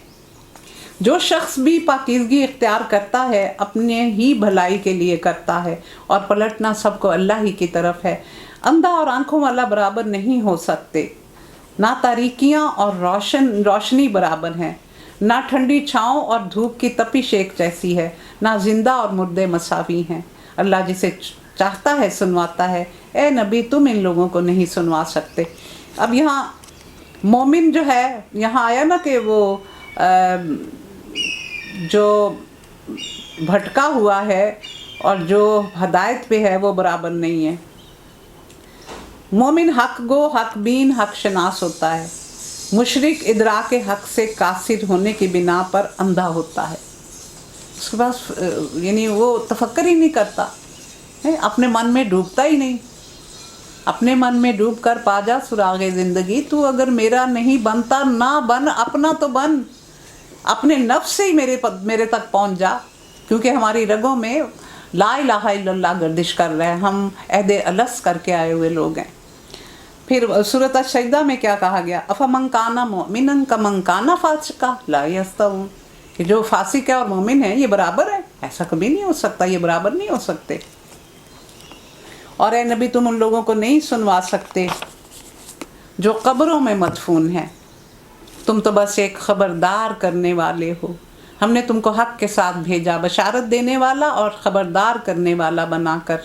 جو شخص بھی پاکیزگی اختیار کرتا ہے اپنے ہی بھلائی کے لیے کرتا ہے اور پلٹنا سب کو اللہ ہی کی طرف ہے. اندھا اور آنکھوں والا برابر نہیں ہو سکتے، نہ تاریکیاں اور روشنی برابر ہیں، نہ ٹھنڈی چھاؤں اور دھوپ کی تپش ایک جیسی ہے، نہ زندہ اور مردے مساوی ہیں. اللہ جسے چاہتا ہے سنواتا ہے. اے نبی تم ان لوگوں کو نہیں سنوا سکتے. اب یہاں مومن جو ہے، یہاں آیا نا کہ وہ جو بھٹکا ہوا ہے اور جو ہدایت پہ ہے وہ برابر نہیں ہے. مومن حق گو، حق بین، حق شناس ہوتا ہے. مشرک ادراک حق سے قاصر ہونے کی بنا پر اندھا ہوتا ہے. اس کے پاس یعنی وہ تفکر ہی نہیں کرتا، اپنے من میں ڈوبتا ہی نہیں. اپنے من میں ڈوب کر پا جا سراغ زندگی. تو اگر میرا نہیں بنتا نہ بن، اپنا تو بن. اپنے نفس سے ہی میرے تک پہنچ جا، کیونکہ ہماری رگوں میں لا الہ الا اللہ گردش کر رہے ہیں. ہم عہد الس کر کے آئے ہوئے لوگ ہیں. پھر سورۃ السجدہ میں کیا کہا گیا؟ افمن کان مؤمنا کمن کان فاسقا لا یستوون، کہ جو فاسق ہے اور مومن ہے یہ برابر ہے؟ ایسا کبھی نہیں ہو سکتا، یہ برابر نہیں ہو سکتے. اور اے نبی تم ان لوگوں کو نہیں سنوا سکتے جو قبروں میں مدفون ہیں. تم تو بس ایک خبردار کرنے والے ہو. ہم نے تم کو حق کے ساتھ بھیجا، بشارت دینے والا اور خبردار کرنے والا بنا کر.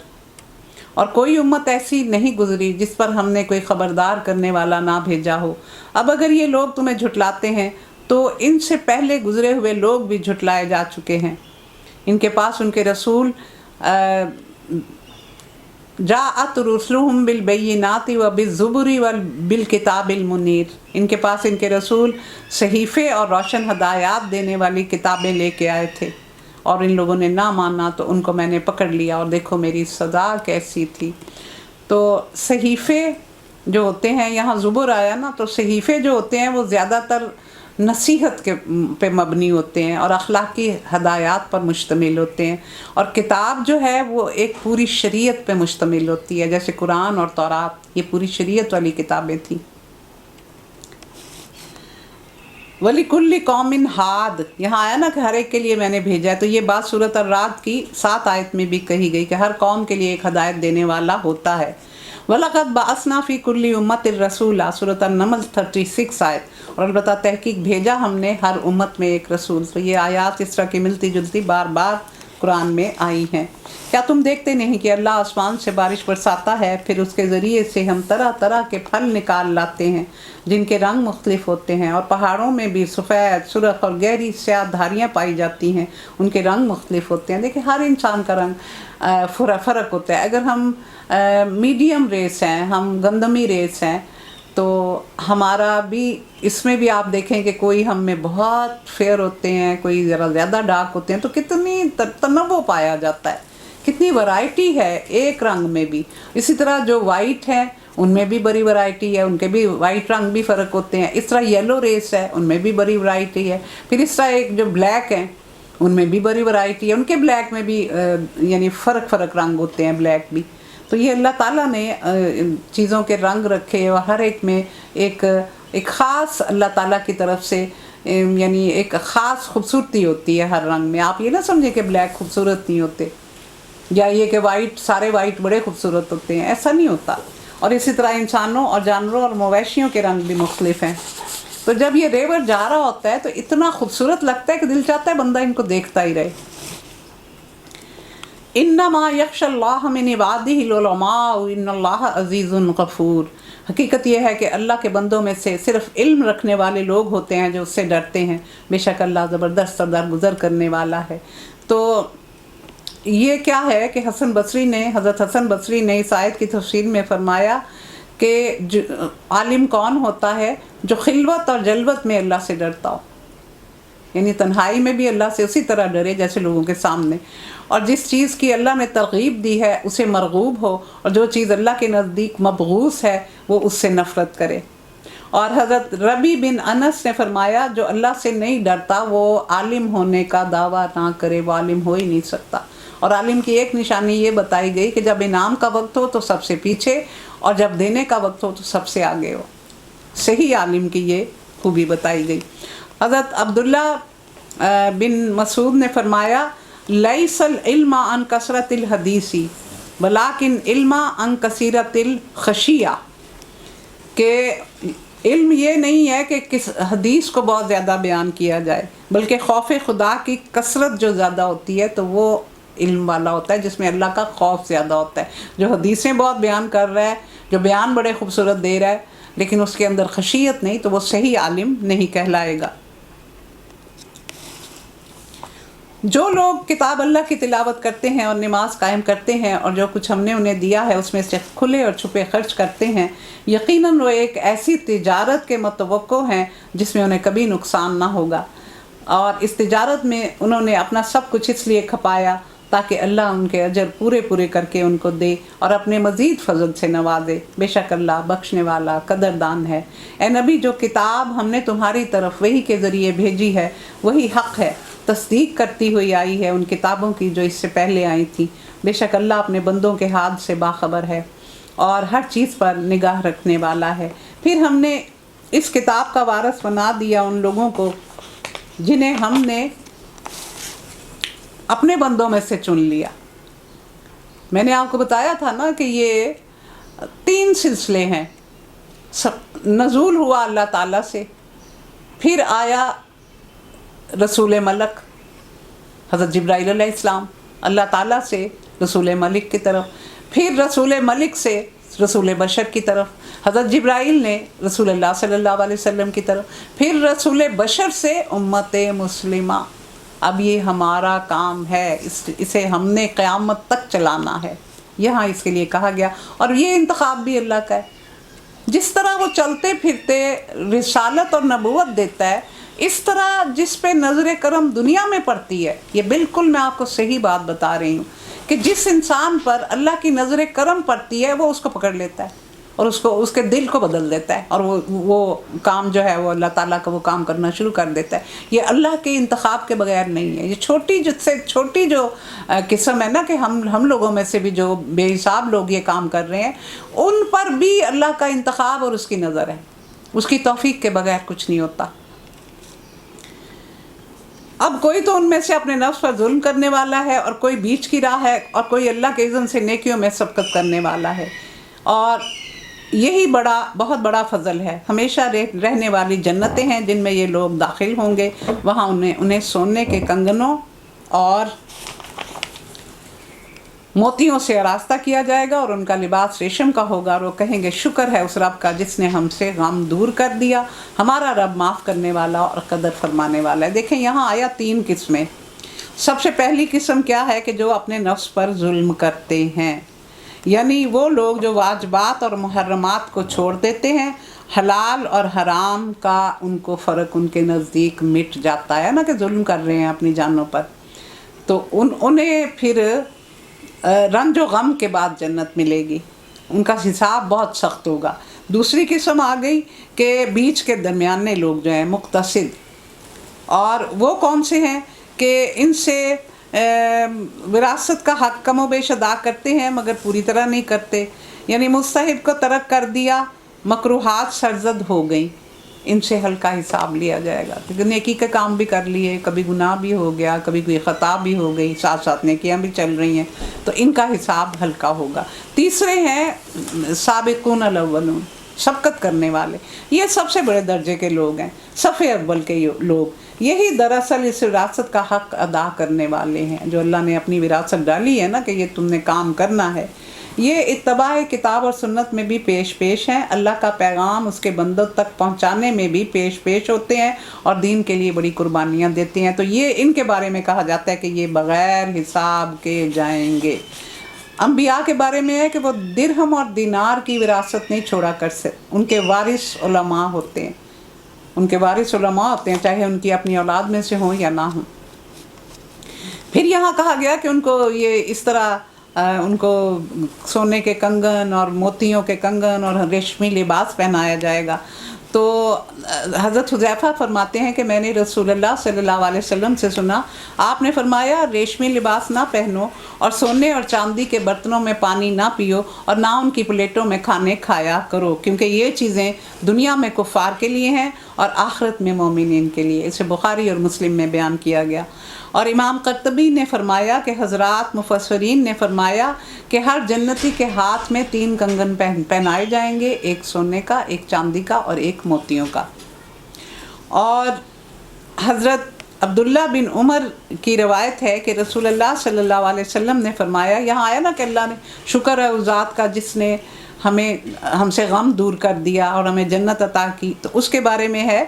اور کوئی امت ایسی نہیں گزری جس پر ہم نے کوئی خبردار کرنے والا نہ بھیجا ہو. اب اگر یہ لوگ تمہیں جھٹلاتے ہیں تو ان سے پہلے گزرے ہوئے لوگ بھی جھٹلائے جا چکے ہیں. ان کے پاس ان کے رسول جاءت رسلهم بالبینات وبالزبر وبالکتاب المنیر، ان کے پاس ان کے رسول صحیفے اور روشن ہدایات دینے والی کتابیں لے کے آئے تھے، اور ان لوگوں نے نہ مانا تو ان کو میں نے پکڑ لیا اور دیکھو میری سزا کیسی تھی. تو صحیفے جو ہوتے ہیں، یہاں زبر آیا نا، تو صحیفے جو ہوتے ہیں وہ زیادہ تر نصیحت کے پہ مبنی ہوتے ہیں اور اخلاقی ہدایات پر مشتمل ہوتے ہیں. اور کتاب جو ہے وہ ایک پوری شریعت پہ مشتمل ہوتی ہے، جیسے قرآن اور تورات یہ پوری شریعت والی کتابیں تھیں. وَلِكُلِّ قَوْمٍ ہاد، یہاں آیا نا کہ ہر ایک کے لیے میں نے بھیجا ہے. تو یہ بات سورۃ الرعد کی 7 آیت میں بھی کہی گئی کہ ہر قوم کے لیے ایک ہدایت دینے والا ہوتا ہے. وَلَقَدْ بَعَثْنَا فِي كُلِّ أُمَّةٍ رَسُولًا، سورۃ النمل 36 آیت. اور البتہ تحقیق بھیجا ہم نے ہر امت میں ایک رسول. تو یہ آیات اس طرح کی ملتی جلتی بار بار قرآن میں آئی ہیں. کیا تم دیکھتے نہیں کہ اللہ آسمان سے بارش برساتا ہے، پھر اس کے ذریعے سے ہم طرح طرح کے پھل نکال لاتے ہیں جن کے رنگ مختلف ہوتے ہیں، اور پہاڑوں میں بھی سفید، سرخ اور گہری سیاہ دھاریاں پائی جاتی ہیں، ان کے رنگ مختلف ہوتے ہیں. دیکھیں ہر انسان کا رنگ فرق ہوتا ہے. اگر ہم میڈیم ریس ہیں، ہم گندمی ریس ہیں، تو ہمارا بھی اس میں بھی آپ دیکھیں کہ کوئی ہم میں بہت فیئر ہوتے ہیں، کوئی ذرا زیادہ ڈارک ہوتے ہیں. تو کتنی تنوع پایا جاتا ہے، کتنی ورائٹی ہے ایک رنگ میں بھی. اسی طرح جو وائٹ ہیں ان میں بھی بڑی ورائٹی ہے، ان کے بھی وائٹ رنگ بھی فرق ہوتے ہیں. اس طرح یلو ریس ہے، ان میں بھی بڑی ورائٹی ہے. پھر اس طرح ایک جو بلیک ہیں ان میں بھی بڑی ورائٹی ہے، ان کے بلیک میں بھی یعنی فرق رنگ ہوتے ہیں بلیک بھی. تو یہ اللہ تعالیٰ نے چیزوں کے رنگ رکھے اور ہر ایک میں ایک خاص اللہ تعالیٰ کی طرف سے یعنی ایک خاص خوبصورتی ہوتی ہے ہر رنگ میں. آپ یہ نہ سمجھیں کہ بلیک خوبصورت نہیں ہوتے یا یہ کہ وائٹ سارے وائٹ بڑے خوبصورت ہوتے ہیں، ایسا نہیں ہوتا. اور اسی طرح انسانوں اور جانوروں اور مویشیوں کے رنگ بھی مختلف ہیں. تو جب یہ ریور جا رہا ہوتا ہے تو اتنا خوبصورت لگتا ہے کہ دل چاہتا ہے بندہ ان کو دیکھتا ہی رہے. انما یخشی اللہ من عبادہ العلماء ان اللہ عزیز غفور. حقیقت یہ ہے کہ اللہ کے بندوں میں سے صرف علم رکھنے والے لوگ ہوتے ہیں جو اس سے ڈرتے ہیں. بے شک اللہ زبردست اور درگزر کرنے والا ہے. تو یہ کیا ہے کہ حضرت حسن بصری نے اس آیت کی تفسیر میں فرمایا کہ عالم کون ہوتا ہے جو خلوت اور جلوت میں اللہ سے ڈرتا ہو، یعنی تنہائی میں بھی اللہ سے اسی طرح ڈرے جیسے لوگوں کے سامنے، اور جس چیز کی اللہ نے ترغیب دی ہے اسے مرغوب ہو، اور جو چیز اللہ کے نزدیک مبغوث ہے وہ اس سے نفرت کرے. اور حضرت ربی بن انس نے فرمایا جو اللہ سے نہیں ڈرتا وہ عالم ہونے کا دعویٰ نہ کرے، وہ عالم ہو ہی نہیں سکتا. اور عالم کی ایک نشانی یہ بتائی گئی کہ جب انعام کا وقت ہو تو سب سے پیچھے، اور جب دینے کا وقت ہو تو سب سے آگے ہو. صحیح عالم کی یہ خوبی بتائی گئی. حضرت عبداللہ بن مسعود نے فرمایا لیس العلم عن کثرت الحدیث ولکن علم عن کثیرت الخشیہ، کہ علم یہ نہیں ہے کہ کس حدیث کو بہت زیادہ بیان کیا جائے، بلکہ خوف خدا کی کثرت جو زیادہ ہوتی ہے تو وہ علم والا ہوتا ہے، جس میں اللہ کا خوف زیادہ ہوتا ہے. جو حدیثیں بہت بیان کر رہا ہے، جو بیان بڑے خوبصورت دے رہا ہے لیکن اس کے اندر خشیت نہیں، تو وہ صحیح عالم نہیں کہلائے گا. جو لوگ کتاب اللہ کی تلاوت کرتے ہیں اور نماز قائم کرتے ہیں اور جو کچھ ہم نے انہیں دیا ہے اس میں سے کھلے اور چھپے خرچ کرتے ہیں، یقیناً وہ ایک ایسی تجارت کے متوقع ہیں جس میں انہیں کبھی نقصان نہ ہوگا. اور اس تجارت میں انہوں نے اپنا سب کچھ اس لیے کھپایا تاکہ اللہ ان کے اجر پورے کر کے ان کو دے اور اپنے مزید فضل سے نوازے. بے شک اللہ بخشنے والا قدردان ہے. اے نبی، جو کتاب ہم نے تمہاری طرف وحی کے ذریعے بھیجی ہے وہی حق ہے، تصدیق کرتی ہوئی آئی ہے ان کتابوں کی جو اس سے پہلے آئی تھیں. بے شک اللہ اپنے بندوں کے حال سے باخبر ہے اور ہر چیز پر نگاہ رکھنے والا ہے. پھر ہم نے اس کتاب کا وارث بنا دیا ان لوگوں کو جنہیں ہم نے اپنے بندوں میں سے چن لیا. میں نے آپ کو بتایا تھا نا کہ یہ 3 سلسلے ہیں. نزول ہوا اللہ تعالیٰ سے، پھر آیا رسول ملک حضرت جبرائیل علیہ السلام اللہ تعالیٰ سے رسول ملک کی طرف، پھر رسول ملک سے رسول بشر کی طرف، حضرت جبرائیل نے رسول اللہ صلی اللہ علیہ وسلم کی طرف، پھر رسول بشر سے امت مسلمہ. اب یہ ہمارا کام ہے، اسے ہم نے قیامت تک چلانا ہے. یہاں اس کے لیے کہا گیا، اور یہ انتخاب بھی اللہ کا ہے. جس طرح وہ چلتے پھرتے رسالت اور نبوت دیتا ہے، اس طرح جس پہ نظر کرم دنیا میں پڑتی ہے، یہ بالکل میں آپ کو صحیح بات بتا رہی ہوں کہ جس انسان پر اللہ کی نظر کرم پڑتی ہے وہ اس کو پکڑ لیتا ہے اور اس کے دل کو بدل دیتا ہے، اور وہ کام جو ہے وہ اللہ تعالیٰ کا وہ کام کرنا شروع کر دیتا ہے. یہ اللہ کے انتخاب کے بغیر نہیں ہے. یہ چھوٹی جو قسم ہے نا کہ ہم لوگوں میں سے بھی جو بے حساب لوگ یہ کام کر رہے ہیں، ان پر بھی اللہ کا انتخاب اور اس کی نظر ہے. اس کی توفیق کے بغیر کچھ نہیں ہوتا. اب کوئی تو ان میں سے اپنے نفس پر ظلم کرنے والا ہے اور کوئی بیچ کی راہ ہے اور کوئی اللہ کے اذن سے نیکیوں میں سبقت کرنے والا ہے. اور یہی بہت بڑا فضل ہے. ہمیشہ رہنے والی جنتیں ہیں جن میں یہ لوگ داخل ہوں گے. وہاں انہیں سونے کے کنگنوں اور موتیوں سے آراستہ کیا جائے گا اور ان کا لباس ریشم کا ہوگا، اور وہ کہیں گے شکر ہے اس رب کا جس نے ہم سے غم دور کر دیا. ہمارا رب معاف کرنے والا اور قدر فرمانے والا ہے. دیکھیں یہاں آیا 3 قسمیں. سب سے پہلی قسم کیا ہے کہ جو اپنے نفس پر ظلم کرتے ہیں، یعنی وہ لوگ جو واجبات اور محرمات کو چھوڑ دیتے ہیں. حلال اور حرام کا ان کو فرق ان کے نزدیک مٹ جاتا ہے نا، کہ ظلم کر رہے ہیں اپنی جانوں پر، تو انہیں پھر رنج و غم کے بعد جنت ملے گی. ان کا حساب بہت سخت ہوگا. دوسری قسم آ گئی کہ بیچ کے درمیانے لوگ جو ہیں مقتصد، اور وہ کون سے ہیں کہ ان سے وراثت کا حق کم و بیش ادا کرتے ہیں مگر پوری طرح نہیں کرتے، یعنی مستحب کو ترک کر دیا، مکروہات سرزد ہو گئیں، ان سے ہلکا حساب لیا جائے گا، کیونکہ نیکی کے کام بھی کر لیے، کبھی گناہ بھی ہو گیا، کبھی کوئی خطا بھی ہو گئی، ساتھ ساتھ نیکیاں بھی چل رہی ہیں، تو ان کا حساب ہلکا ہوگا۔ تیسرے ہیں سابقون الاولون، سبقت کرنے والے، یہ سب سے بڑے درجے کے لوگ ہیں، صف اول کے لوگ، یہی دراصل اس وراثت کا حق ادا کرنے والے ہیں، جو اللہ نے اپنی وراثت ڈالی ہے نا کہ یہ تم نے کام کرنا ہے۔ یہ اتباع کتاب اور سنت میں بھی پیش ہیں، اللہ کا پیغام اس کے بندوں تک پہنچانے میں بھی پیش ہوتے ہیں، اور دین کے لیے بڑی قربانیاں دیتے ہیں، تو یہ ان کے بارے میں کہا جاتا ہے کہ یہ بغیر حساب کے جائیں گے۔ انبیاء کے بارے میں ہے کہ وہ درہم اور دینار کی وراثت نہیں چھوڑا کر سکتے، ان کے وارث علماء ہوتے ہیں، چاہے ان کی اپنی اولاد میں سے ہوں یا نہ ہوں۔ پھر یہاں کہا گیا کہ ان کو یہ اس طرح ان کو سونے کے کنگن اور موتیوں کے کنگن اور ریشمی لباس پہنایا جائے گا۔ تو حضرت حذیفہ فرماتے ہیں کہ میں نے رسول اللہ صلی اللہ علیہ وسلم سے سنا، آپ نے فرمایا ریشمی لباس نہ پہنو اور سونے اور چاندی کے برتنوں میں پانی نہ پیو اور نہ ان کی پلیٹوں میں کھانے کھایا کرو، کیونکہ یہ چیزیں دنیا میں کفار کے لیے ہیں اور آخرت میں مومنین کے لیے۔ اسے بخاری اور مسلم میں بیان کیا گیا۔ اور امام قرطبی نے فرمایا کہ حضرات مفسرین نے فرمایا کہ ہر جنتی کے ہاتھ میں 3 کنگن پہنائے جائیں گے، ایک سونے کا، ایک چاندی کا اور ایک موتیوں کا۔ اور حضرت عبداللہ بن عمر کی روایت ہے کہ رسول اللہ صلی اللہ علیہ وسلم نے فرمایا، یہاں آیا نا کہ اللہ نے شکر ہے اس ذات کا جس نے ہم سے غم دور کر دیا اور ہمیں جنت عطا کی، تو اس کے بارے میں ہے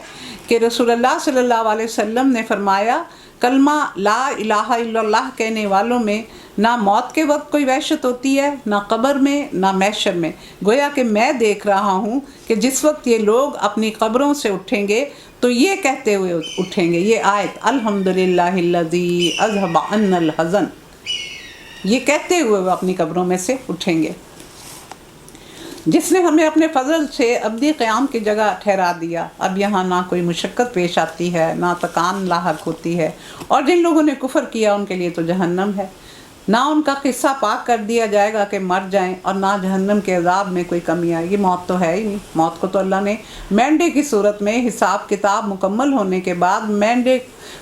کہ رسول اللہ صلی اللہ علیہ وسلم نے فرمایا کلمہ لا الہ الا اللہ کہنے والوں میں نہ موت کے وقت کوئی وحشت ہوتی ہے، نہ قبر میں، نہ محشر میں، گویا کہ میں دیکھ رہا ہوں کہ جس وقت یہ لوگ اپنی قبروں سے اٹھیں گے تو یہ کہتے ہوئے اٹھیں گے، یہ آیت الحمدللہ الذی اذھب عنا الحزن، یہ کہتے ہوئے وہ اپنی قبروں میں سے اٹھیں گے، جس نے ہمیں اپنے فضل سے ابدی قیام کی جگہ ٹھہرا دیا، اب یہاں نہ کوئی مشقت پیش آتی ہے، نہ تکان لاحق ہوتی ہے، اور جن لوگوں نے کفر کیا ان کے لیے تو جہنم ہے، نہ ان کا قصہ پاک کر دیا جائے گا کہ مر جائیں، اور نہ جہنم کے عذاب میں کوئی کمی آئے گی، موت تو ہے ہی نہیں، موت کو تو اللہ نے مینڈے کی صورت میں حساب کتاب مکمل ہونے کے بعد مینڈے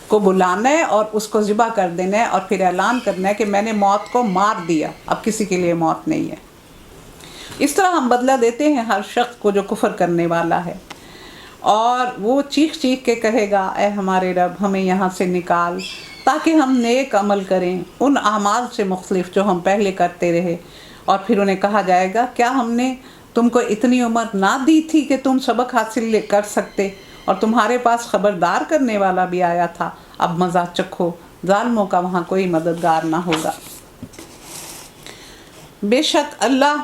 کو بلانا ہے اور اس کو ذبح کر دینا ہے، اور پھر اعلان کرنا ہے کہ میں نے موت کو مار دیا، اب کسی کے لیے موت نہیں ہے۔ اس طرح ہم بدلہ دیتے ہیں ہر شخص کو جو کفر کرنے والا ہے، اور وہ چیخ چیخ کے کہے گا اے ہمارے رب ہمیں یہاں سے نکال تاکہ ہم نیک عمل کریں ان اعمال سے مختلف جو ہم پہلے کرتے رہے، اور پھر انہیں کہا جائے گا کیا ہم نے تم کو اتنی عمر نہ دی تھی کہ تم سبق حاصل کر سکتے، اور تمہارے پاس خبردار کرنے والا بھی آیا تھا، اب مزہ چکھو، ظالموں کا وہاں کوئی مددگار نہ ہوگا۔ بے شک اللہ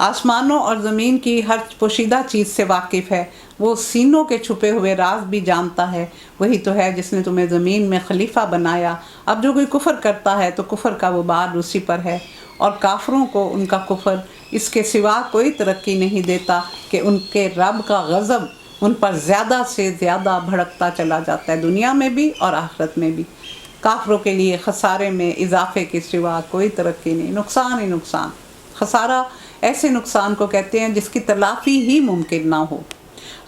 آسمانوں اور زمین کی ہر پوشیدہ چیز سے واقف ہے، وہ سینوں کے چھپے ہوئے راز بھی جانتا ہے، وہی تو ہے جس نے تمہیں زمین میں خلیفہ بنایا۔ اب جو کوئی کفر کرتا ہے تو کفر کا وبال اسی پر ہے، اور کافروں کو ان کا کفر اس کے سوا کوئی ترقی نہیں دیتا کہ ان کے رب کا غضب ان پر زیادہ سے زیادہ بھڑکتا چلا جاتا ہے، دنیا میں بھی اور آخرت میں بھی۔ کافروں کے لیے خسارے میں اضافے کے سوا کوئی ترقی نہیں، نقصان ہی نقصان۔ خسارہ ایسے نقصان کو کہتے ہیں جس کی تلافی ہی ممکن نہ ہو۔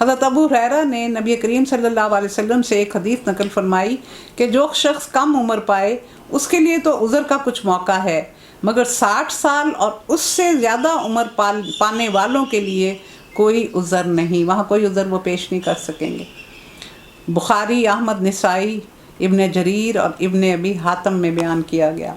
حضرت ابو ہریرہ نے نبی کریم صلی اللہ علیہ وسلم سے ایک حدیث نقل فرمائی کہ جو شخص کم عمر پائے اس کے لیے تو عذر کا کچھ موقع ہے، مگر 60 سال اور اس سے زیادہ عمر پانے والوں کے لیے کوئی عذر نہیں، وہاں کوئی عذر وہ پیش نہیں کر سکیں گے۔ بخاری، احمد، نسائی، ابن جریر اور ابن ابی حاتم میں بیان کیا گیا۔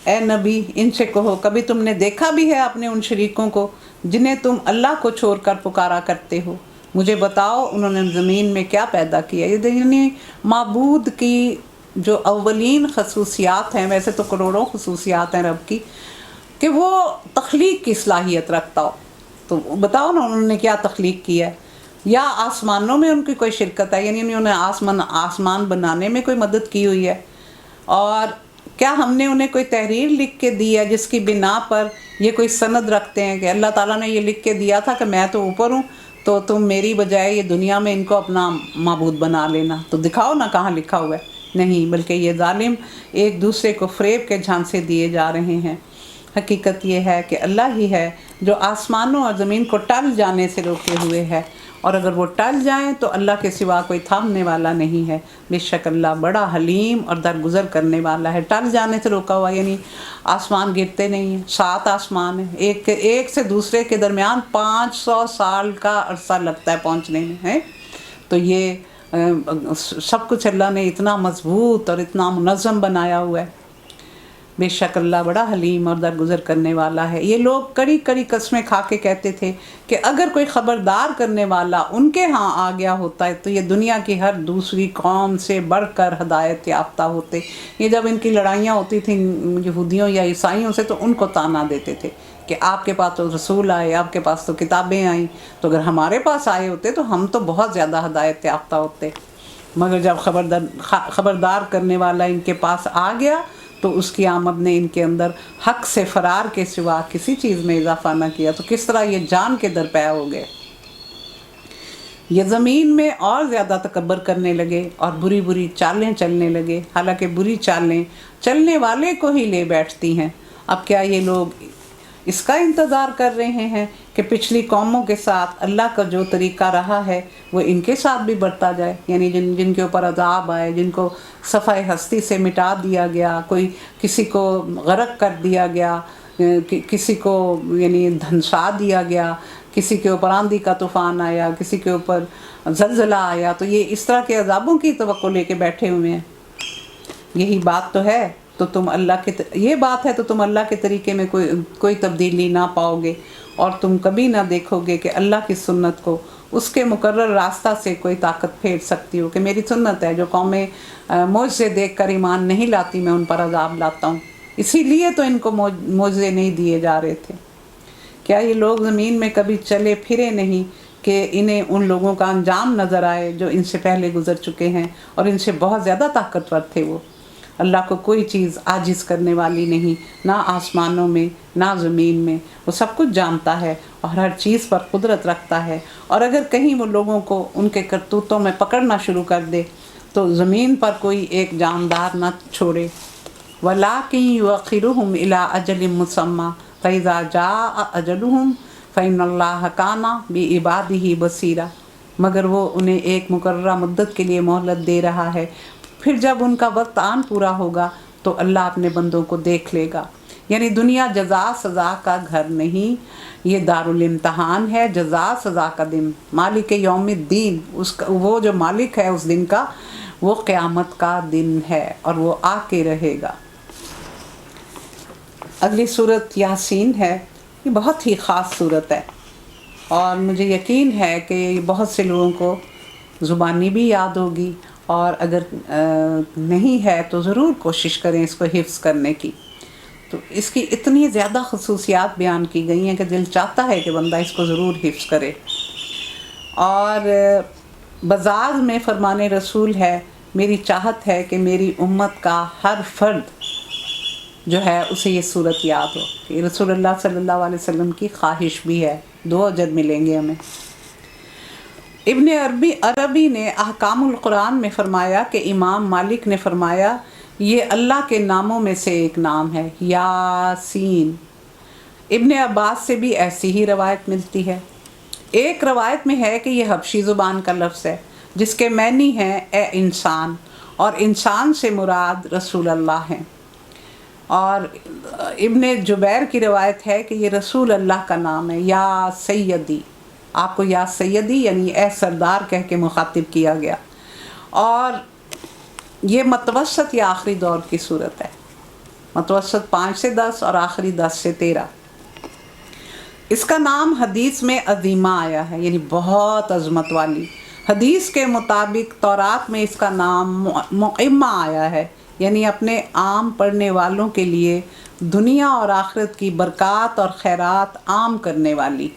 اے نبی ان سے کہو کبھی تم نے دیکھا بھی ہے اپنے ان شریکوں کو جنہیں تم اللہ کو چھوڑ کر پکارا کرتے ہو؟ مجھے بتاؤ انہوں نے زمین میں کیا پیدا کیا؟ یعنی معبود کی جو اولین خصوصیات ہیں، ویسے تو کروڑوں خصوصیات ہیں رب کی، کہ وہ تخلیق کی صلاحیت رکھتا ہو، تو بتاؤ نا انہوں نے کیا تخلیق کی ہے؟ یا آسمانوں میں ان کی کوئی شرکت ہے، یعنی انہوں نے آسمان بنانے میں کوئی مدد کی ہوئی ہے؟ اور کیا ہم نے انہیں کوئی تحریر لکھ کے دی ہے جس کی بنا پر یہ کوئی سند رکھتے ہیں کہ اللہ تعالیٰ نے یہ لکھ کے دیا تھا کہ میں تو اوپر ہوں تو تم میری بجائے یہ دنیا میں ان کو اپنا معبود بنا لینا۔ تو دکھاؤ نا کہاں لکھا ہوا ہے، نہیں، بلکہ یہ ظالم ایک دوسرے کو فریب کے جھانسے دیے جا رہے ہیں۔ حقیقت یہ ہے کہ اللہ ہی ہے جو آسمانوں اور زمین کو ٹل جانے سے روکے ہوئے ہے، اور اگر وہ ٹل جائیں تو اللہ کے سوا کوئی تھامنے والا نہیں ہے۔ بے شک اللہ بڑا حلیم اور درگزر کرنے والا ہے۔ ٹل جانے سے روکا ہوا یعنی آسمان گرتے نہیں ہیں، 7 آسمان ہیں، ایک سے دوسرے کے درمیان 500 سال کا عرصہ لگتا ہے پہنچنے میں ہے۔ تو یہ سب کچھ اللہ نے اتنا مضبوط اور اتنا منظم بنایا ہوا ہے۔ بے شک اللہ بڑا حلیم اور درگزر کرنے والا ہے۔ یہ لوگ کڑی کڑی قسمیں کھا کے کہتے تھے کہ اگر کوئی خبردار کرنے والا ان کے ہاں آ گیا ہوتا ہے تو یہ دنیا کی ہر دوسری قوم سے بڑھ کر ہدایت یافتہ ہوتے۔ یہ جب ان کی لڑائیاں ہوتی تھیں یہودیوں یا عیسائیوں سے تو ان کو طعنہ دیتے تھے کہ آپ کے پاس تو رسول آئے، آپ کے پاس تو کتابیں آئیں، تو اگر ہمارے پاس آئے ہوتے تو ہم تو بہت زیادہ ہدایت یافتہ ہوتے۔ مگر جب خبردار کرنے والا ان کے پاس آ گیا تو اس کی آمد نے ان کے اندر حق سے فرار کے سوا کسی چیز میں اضافہ نہ کیا، تو کس طرح یہ جان کے درپے ہو گئے۔ یہ زمین میں اور زیادہ تکبر کرنے لگے اور بری بری چالیں چلنے لگے، حالانکہ بری چالیں چلنے والے کو ہی لے بیٹھتی ہیں۔ اب کیا یہ لوگ اس کا انتظار کر رہے ہیں کہ پچھلی قوموں کے ساتھ اللہ کا جو طریقہ رہا ہے وہ ان کے ساتھ بھی بڑھتا جائے، یعنی جن کے اوپر عذاب آئے، جن کو صفحہ ہستی سے مٹا دیا گیا، کوئی کسی کو غرق کر دیا گیا، کسی کو یعنی دھنسا دیا گیا، کسی کے اوپر آندھی کا طوفان آیا، کسی کے اوپر زلزلہ آیا، تو یہ اس طرح کے عذابوں کی توقع لے کے بیٹھے ہوئے ہیں۔ یہی بات تو ہے تو تم اللہ کے یہ بات ہے تو تم اللہ کے طریقے میں کوئی تبدیلی نہ پاؤ گے، اور تم کبھی نہ دیکھو گے کہ اللہ کی سنت کو اس کے مقرر راستہ سے کوئی طاقت پھیر سکتی ہو، کہ میری سنت ہے، جو قومیں معجزے دیکھ کر ایمان نہیں لاتی میں ان پر عذاب لاتا ہوں، اسی لیے تو ان کو معجزے نہیں دیے جا رہے تھے۔ کیا یہ لوگ زمین میں کبھی چلے پھرے نہیں کہ انہیں ان لوگوں کا انجام نظر آئے جو ان سے پہلے گزر چکے ہیں اور ان سے بہت زیادہ طاقتور تھے وہ۔ اللہ کو کوئی چیز عاجز کرنے والی نہیں، نہ آسمانوں میں نہ زمین میں، وہ سب کچھ جانتا ہے اور ہر چیز پر قدرت رکھتا ہے۔ اور اگر کہیں وہ لوگوں کو ان کے کرتوتوں میں پکڑنا شروع کر دے تو زمین پر کوئی ایک جاندار نہ چھوڑے۔ وَلَٰكِن يُؤَخِّرُهُمْ إِلَىٰ أَجَلٍ مُّسَمًّى فَإِذَا جَاءَ أَجَلُهُمْ فَإِنَّ اللَّهَ كَانَ بِعِبَادِهِ بَصِيرًا، مگر وہ انہیں ایک مقررہ مدت کے لیے مہلت دے رہا ہے، پھر جب ان کا وقت آن پورا ہوگا تو اللہ اپنے بندوں کو دیکھ لے گا۔ یعنی دنیا جزا سزا کا گھر نہیں، یہ دارالامتحان ہے، جزا سزا کا دن، مالک یوم الدین، وہ جو مالک ہے اس دن کا، وہ قیامت کا دن ہے اور وہ آ کے رہے گا۔ اگلی صورت یاسین ہے، یہ بہت ہی خاص صورت ہے اور مجھے یقین ہے کہ یہ بہت سے لوگوں کو زبانی بھی یاد ہوگی، اور اگر نہیں ہے تو ضرور کوشش کریں اس کو حفظ کرنے کی۔ تو اس کی اتنی زیادہ خصوصیات بیان کی گئی ہیں کہ دل چاہتا ہے کہ بندہ اس کو ضرور حفظ کرے۔ اور بزاز میں فرمان رسول ہے، میری چاہت ہے کہ میری امت کا ہر فرد جو ہے اسے یہ صورت یاد ہو، کہ رسول اللہ صلی اللہ علیہ وسلم کی خواہش بھی ہے، 2 اجر ملیں گے ہمیں۔ ابن عربی نے احکام القرآن میں فرمایا کہ امام مالک نے فرمایا یہ اللہ کے ناموں میں سے ایک نام ہے، یاسین۔ ابن عباس سے بھی ایسی ہی روایت ملتی ہے۔ ایک روایت میں ہے کہ یہ حبشی زبان کا لفظ ہے جس کے معنی ہیں اے انسان، اور انسان سے مراد رسول اللہ ہیں۔ اور ابن جبیر کی روایت ہے کہ یہ رسول اللہ کا نام ہے، یا سیدی، آپ کو یا سیدی یعنی اے سردار کہہ کے مخاطب کیا گیا۔ اور یہ متوسط یا آخری دور کی صورت ہے، متوسط 5 سے 10 اور آخری 10 سے 13۔ اس کا نام حدیث میں عظیمہ آیا ہے، یعنی بہت عظمت والی۔ حدیث کے مطابق تورات میں اس کا نام معمہ آیا ہے، یعنی اپنے عام پڑھنے والوں کے لیے دنیا اور آخرت کی برکات اور خیرات عام کرنے والی،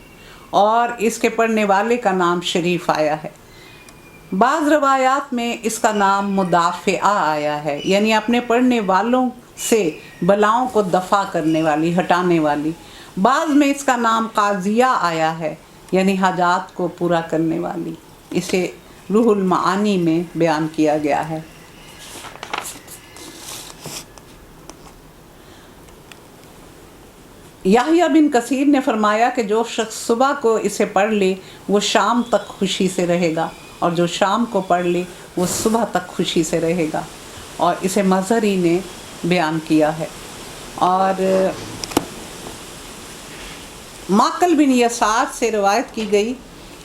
اور اس کے پڑھنے والے کا نام شریف آیا ہے۔ بعض روایات میں اس کا نام مدافعہ آیا ہے، یعنی اپنے پڑھنے والوں سے بلاؤں کو دفع کرنے والی، ہٹانے والی۔ بعض میں اس کا نام قاضیہ آیا ہے، یعنی حاجات کو پورا کرنے والی. اسے روح المعانی میں بیان کیا گیا ہے. یحییٰ بن کثیر نے فرمایا کہ جو شخص صبح کو اسے پڑھ لے وہ شام تک خوشی سے رہے گا، اور جو شام کو پڑھ لے وہ صبح تک خوشی سے رہے گا. اور اسے مظہری نے بیان کیا ہے. اور معقل بن یسار سے روایت کی گئی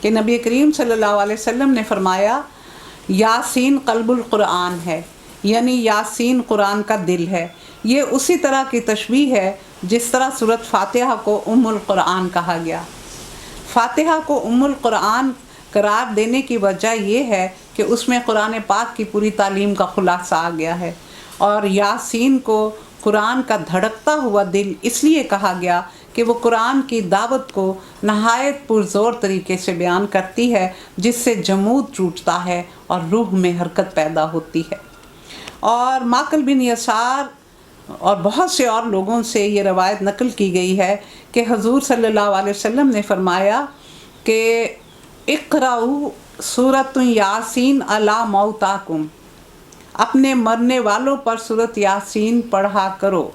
کہ نبی کریم صلی اللہ علیہ وسلم نے فرمایا یاسین قلب القرآن ہے، یعنی یاسین قرآن کا دل ہے. یہ اسی طرح کی تشبیہ ہے جس طرح سورۃ فاتحہ کو ام القرآن کہا گیا. فاتحہ کو ام القرآن قرار دینے کی وجہ یہ ہے کہ اس میں قرآن پاک کی پوری تعلیم کا خلاصہ آ گیا ہے. اور یاسین کو قرآن کا دھڑکتا ہوا دل اس لیے کہا گیا کہ وہ قرآن کی دعوت کو نہایت پرزور طریقے سے بیان کرتی ہے، جس سے جمود ٹوٹتا ہے اور روح میں حرکت پیدا ہوتی ہے. اور معقل بن یسار اور بہت سے اور لوگوں سے یہ روایت نقل کی گئی ہے کہ حضور صلی اللہ علیہ وسلم نے فرمایا کہ اقرأوا سورۃ یاسین علی موتاکم، اپنے مرنے والوں پر سورۃ یاسین پڑھا کرو.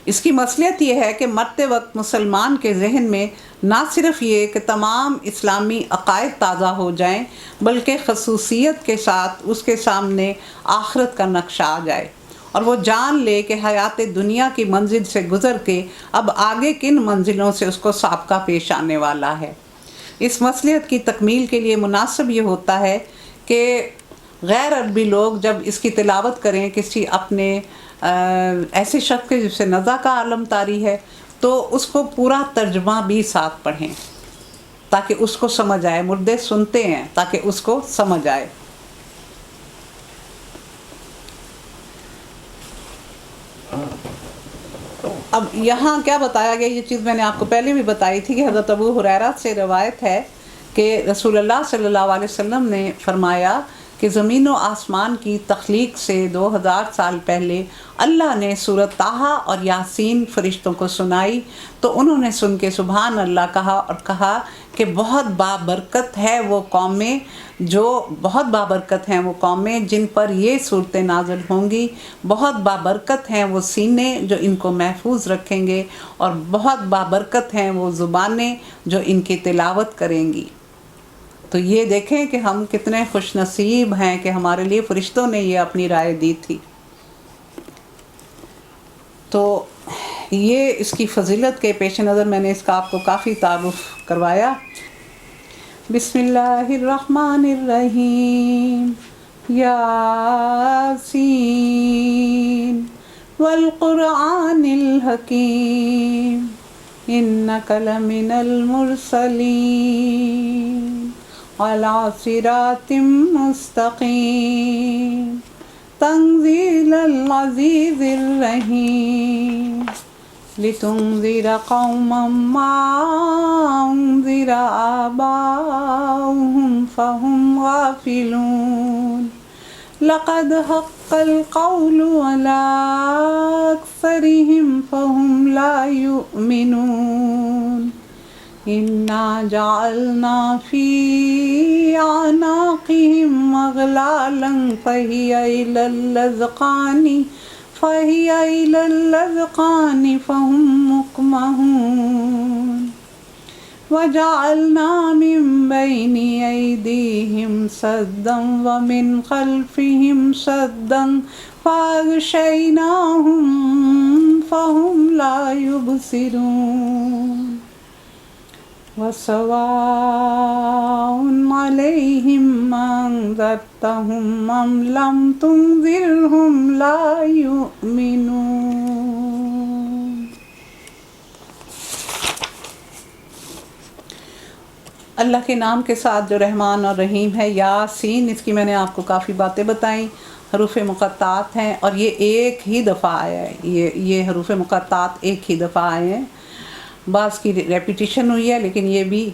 اس کی مصلحت یہ ہے کہ مرتے وقت مسلمان کے ذہن میں نہ صرف یہ کہ تمام اسلامی عقائد تازہ ہو جائیں، بلکہ خصوصیت کے ساتھ اس کے سامنے آخرت کا نقشہ آ جائے، اور وہ جان لے کہ حیات دنیا کی منزل سے گزر کے اب آگے کن منزلوں سے اس کو سابقہ پیش آنے والا ہے. اس مصلحت کی تکمیل کے لیے مناسب یہ ہوتا ہے کہ غیر عربی لوگ جب اس کی تلاوت کریں کسی اپنے ایسے شخص کے جس سے نزع کا عالم طاری ہے، تو اس کو پورا ترجمہ بھی ساتھ پڑھیں تاکہ اس کو سمجھ آئے. مردے سنتے ہیں تاکہ اس کو سمجھ آئے. اب یہاں کیا بتایا گیا، یہ چیز میں نے آپ کو پہلے بھی بتائی تھی کہ حضرت ابو ہریرہ سے روایت ہے کہ رسول اللہ صلی اللہ علیہ وسلم نے فرمایا کہ زمین و آسمان کی تخلیق سے 2000 سال پہلے اللہ نے سورۃ طٰہٰ اور یاسین فرشتوں کو سنائی، تو انہوں نے سن کے سبحان اللہ کہا اور کہا کہ بہت بابرکت ہے وہ قومیں جن پر یہ صورتیں نازل ہوں گی، بہت بابرکت ہیں وہ سینے جو ان کو محفوظ رکھیں گے، اور بہت بابرکت ہیں وہ زبانیں جو ان کی تلاوت کریں گی. تو یہ دیکھیں کہ ہم کتنے خوش نصیب ہیں کہ ہمارے لیے فرشتوں نے یہ اپنی رائے دی تھی. تو یہ اس کی فضیلت کے پیش نظر میں نے اس کا آپ کو کافی تعارف کروایا. بسم اللہ الرحمن الرحیم. یاسین والقرآن الحکیم انک لمن المرسلین علی صراط مستقیم تنزیل العزیز الرحیم لتنذر قوما ما انذر آباؤهم فهم غافلون لقد حق القول على أكثرهم فهم لا يؤمنون إنا جعلنا في أعناقهم أغلالا فهي إلى الأذقان فهم مقمحون وجعلنا من بين أيديهم سدا ومن خلفهم سدا فأغشيناهم فهم لا يبصرون وسواء عليهم أنذرتهم أم لم تنذرهم لا يؤمنون. اللہ کے نام کے ساتھ جو رحمان اور رحیم ہے. یاسین، اس کی میں نے آپ کو کافی باتیں بتائیں. حروف مقطعات ہیں اور یہ ایک ہی دفعہ آیا ہے. یہ حروف مقطعات ایک ہی دفعہ آئے ہیں. بعض کی ریپیٹیشن ہوئی ہے، لیکن یہ بھی